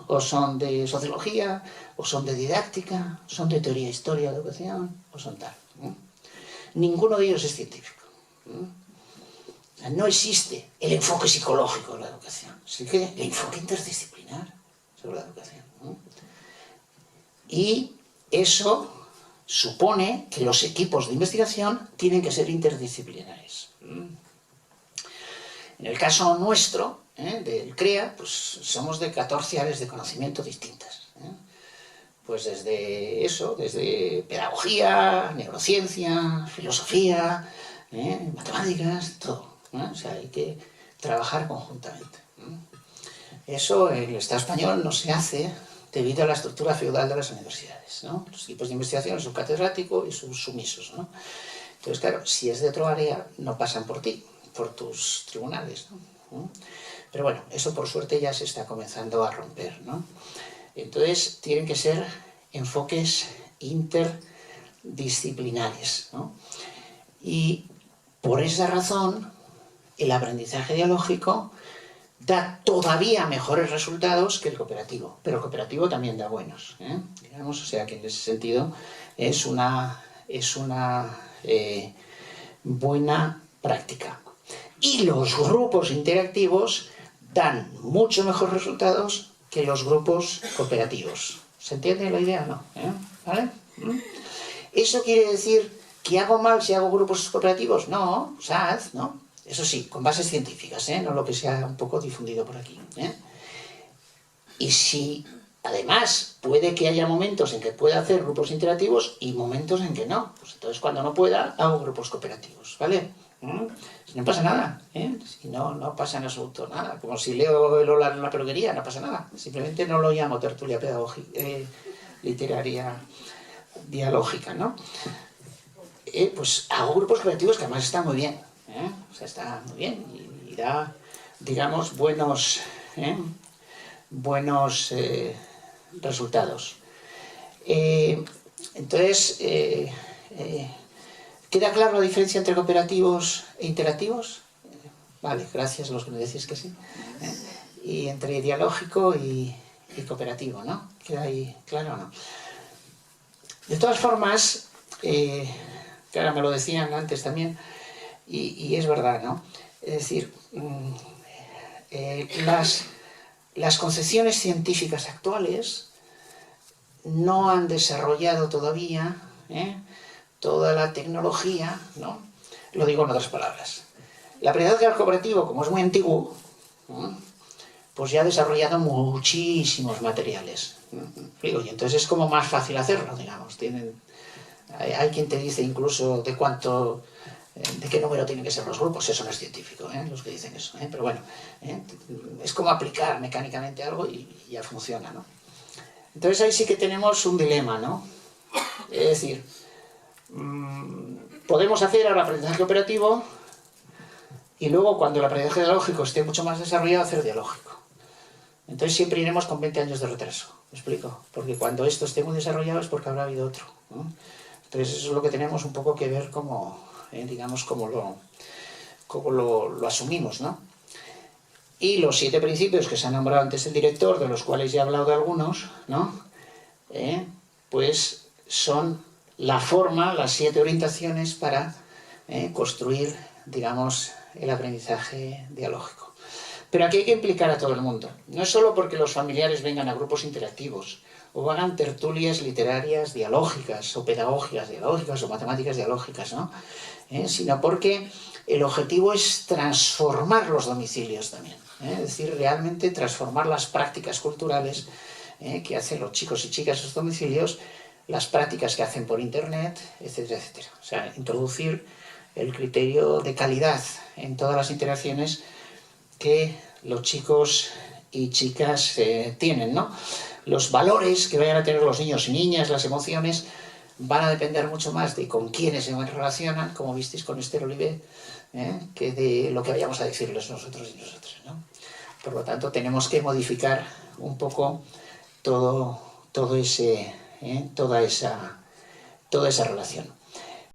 o son de sociología, o son de didáctica, son de teoría e historia de la educación, o son tal. Ninguno de ellos es científico. O sea, no existe el enfoque psicológico de la educación, sino que el enfoque interdisciplinar sobre la educación. Y eso supone que los equipos de investigación tienen que ser interdisciplinares. En el caso nuestro, del CREA, pues somos de 14 áreas de conocimiento distintas. Pues desde eso, desde pedagogía, neurociencia, filosofía, matemáticas, todo. O sea, hay que trabajar conjuntamente. Eso en el Estado español no se hace debido a la estructura feudal de las universidades, ¿no? Los equipos de investigación son catedrático y sus sumisos, ¿no? Entonces, claro, si es de otro área, no pasan por ti, por tus tribunales, ¿no? Pero bueno, eso por suerte ya se está comenzando a romper, ¿no? Entonces, tienen que ser enfoques interdisciplinares, ¿no? Y por esa razón, el aprendizaje dialógico da todavía mejores resultados que el cooperativo, pero el cooperativo también da buenos, digamos, o sea que en ese sentido es una buena práctica. Y los grupos interactivos dan mucho mejores resultados que los grupos cooperativos. ¿Se entiende la idea o no? ¿Vale? ¿Eso quiere decir que hago mal si hago grupos cooperativos? No, haz, ¿no? Eso sí, con bases científicas, no lo que sea un poco difundido por aquí. Y si, además, puede que haya momentos en que pueda hacer grupos interactivos y momentos en que no. Pues entonces, cuando no pueda, hago grupos cooperativos, ¿vale? Si no pasa nada, si no pasa en absoluto nada. Como si leo el Olar en una peluquería, no pasa nada. Simplemente no lo llamo tertulia pedagógica, literaria dialógica, ¿no? Pues hago grupos cooperativos que además están muy bien. O sea, está muy bien y da, digamos, buenos resultados. Entonces, ¿queda clara la diferencia entre cooperativos e interactivos? Vale, gracias a los que me decís que sí. Y entre dialógico y cooperativo, ¿no? ¿Queda ahí claro o no? De todas formas, Claro, me lo decían antes también, y es verdad, ¿no? Es decir, las concepciones científicas actuales no han desarrollado todavía toda la tecnología, ¿no? Lo digo en otras palabras. El aprendizaje cooperativo, como es muy antiguo, pues ya ha desarrollado muchísimos materiales. Digo, y entonces es como más fácil hacerlo, digamos. Hay quien te dice incluso de qué número tienen que ser los grupos. Eso no es científico, los que dicen eso. Pero bueno, es como aplicar mecánicamente algo y ya funciona, ¿no? Entonces ahí sí que tenemos un dilema, ¿no? Es decir, podemos hacer ahora aprendizaje operativo y luego cuando el aprendizaje dialógico esté mucho más desarrollado, hacer dialógico. Entonces siempre iremos con 20 años de retraso, ¿me explico? Porque cuando esto esté muy desarrollado es porque habrá habido otro, ¿no? Entonces eso es lo que tenemos un poco que ver como, digamos, cómo lo asumimos, ¿no? Y los 7 principios que se ha nombrado antes el director, de los cuales ya he hablado de algunos, ¿no? Pues son la forma, las 7 orientaciones para construir, digamos, el aprendizaje dialógico. Pero aquí hay que implicar a todo el mundo. No es solo porque los familiares vengan a grupos interactivos, o hagan tertulias literarias dialógicas, o pedagógicas dialógicas, o matemáticas dialógicas, ¿no? Sino porque el objetivo es transformar los domicilios también. Es decir, realmente transformar las prácticas culturales que hacen los chicos y chicas en sus domicilios, las prácticas que hacen por internet, etcétera, etcétera. O sea, introducir el criterio de calidad en todas las interacciones que los chicos y chicas tienen, ¿no? Los valores que vayan a tener los niños y niñas, las emociones, van a depender mucho más de con quiénes se relacionan, como visteis con Esther Olivet, que de lo que vayamos a decirles nosotros y nosotras, ¿no? Por lo tanto, tenemos que modificar un poco toda esa relación.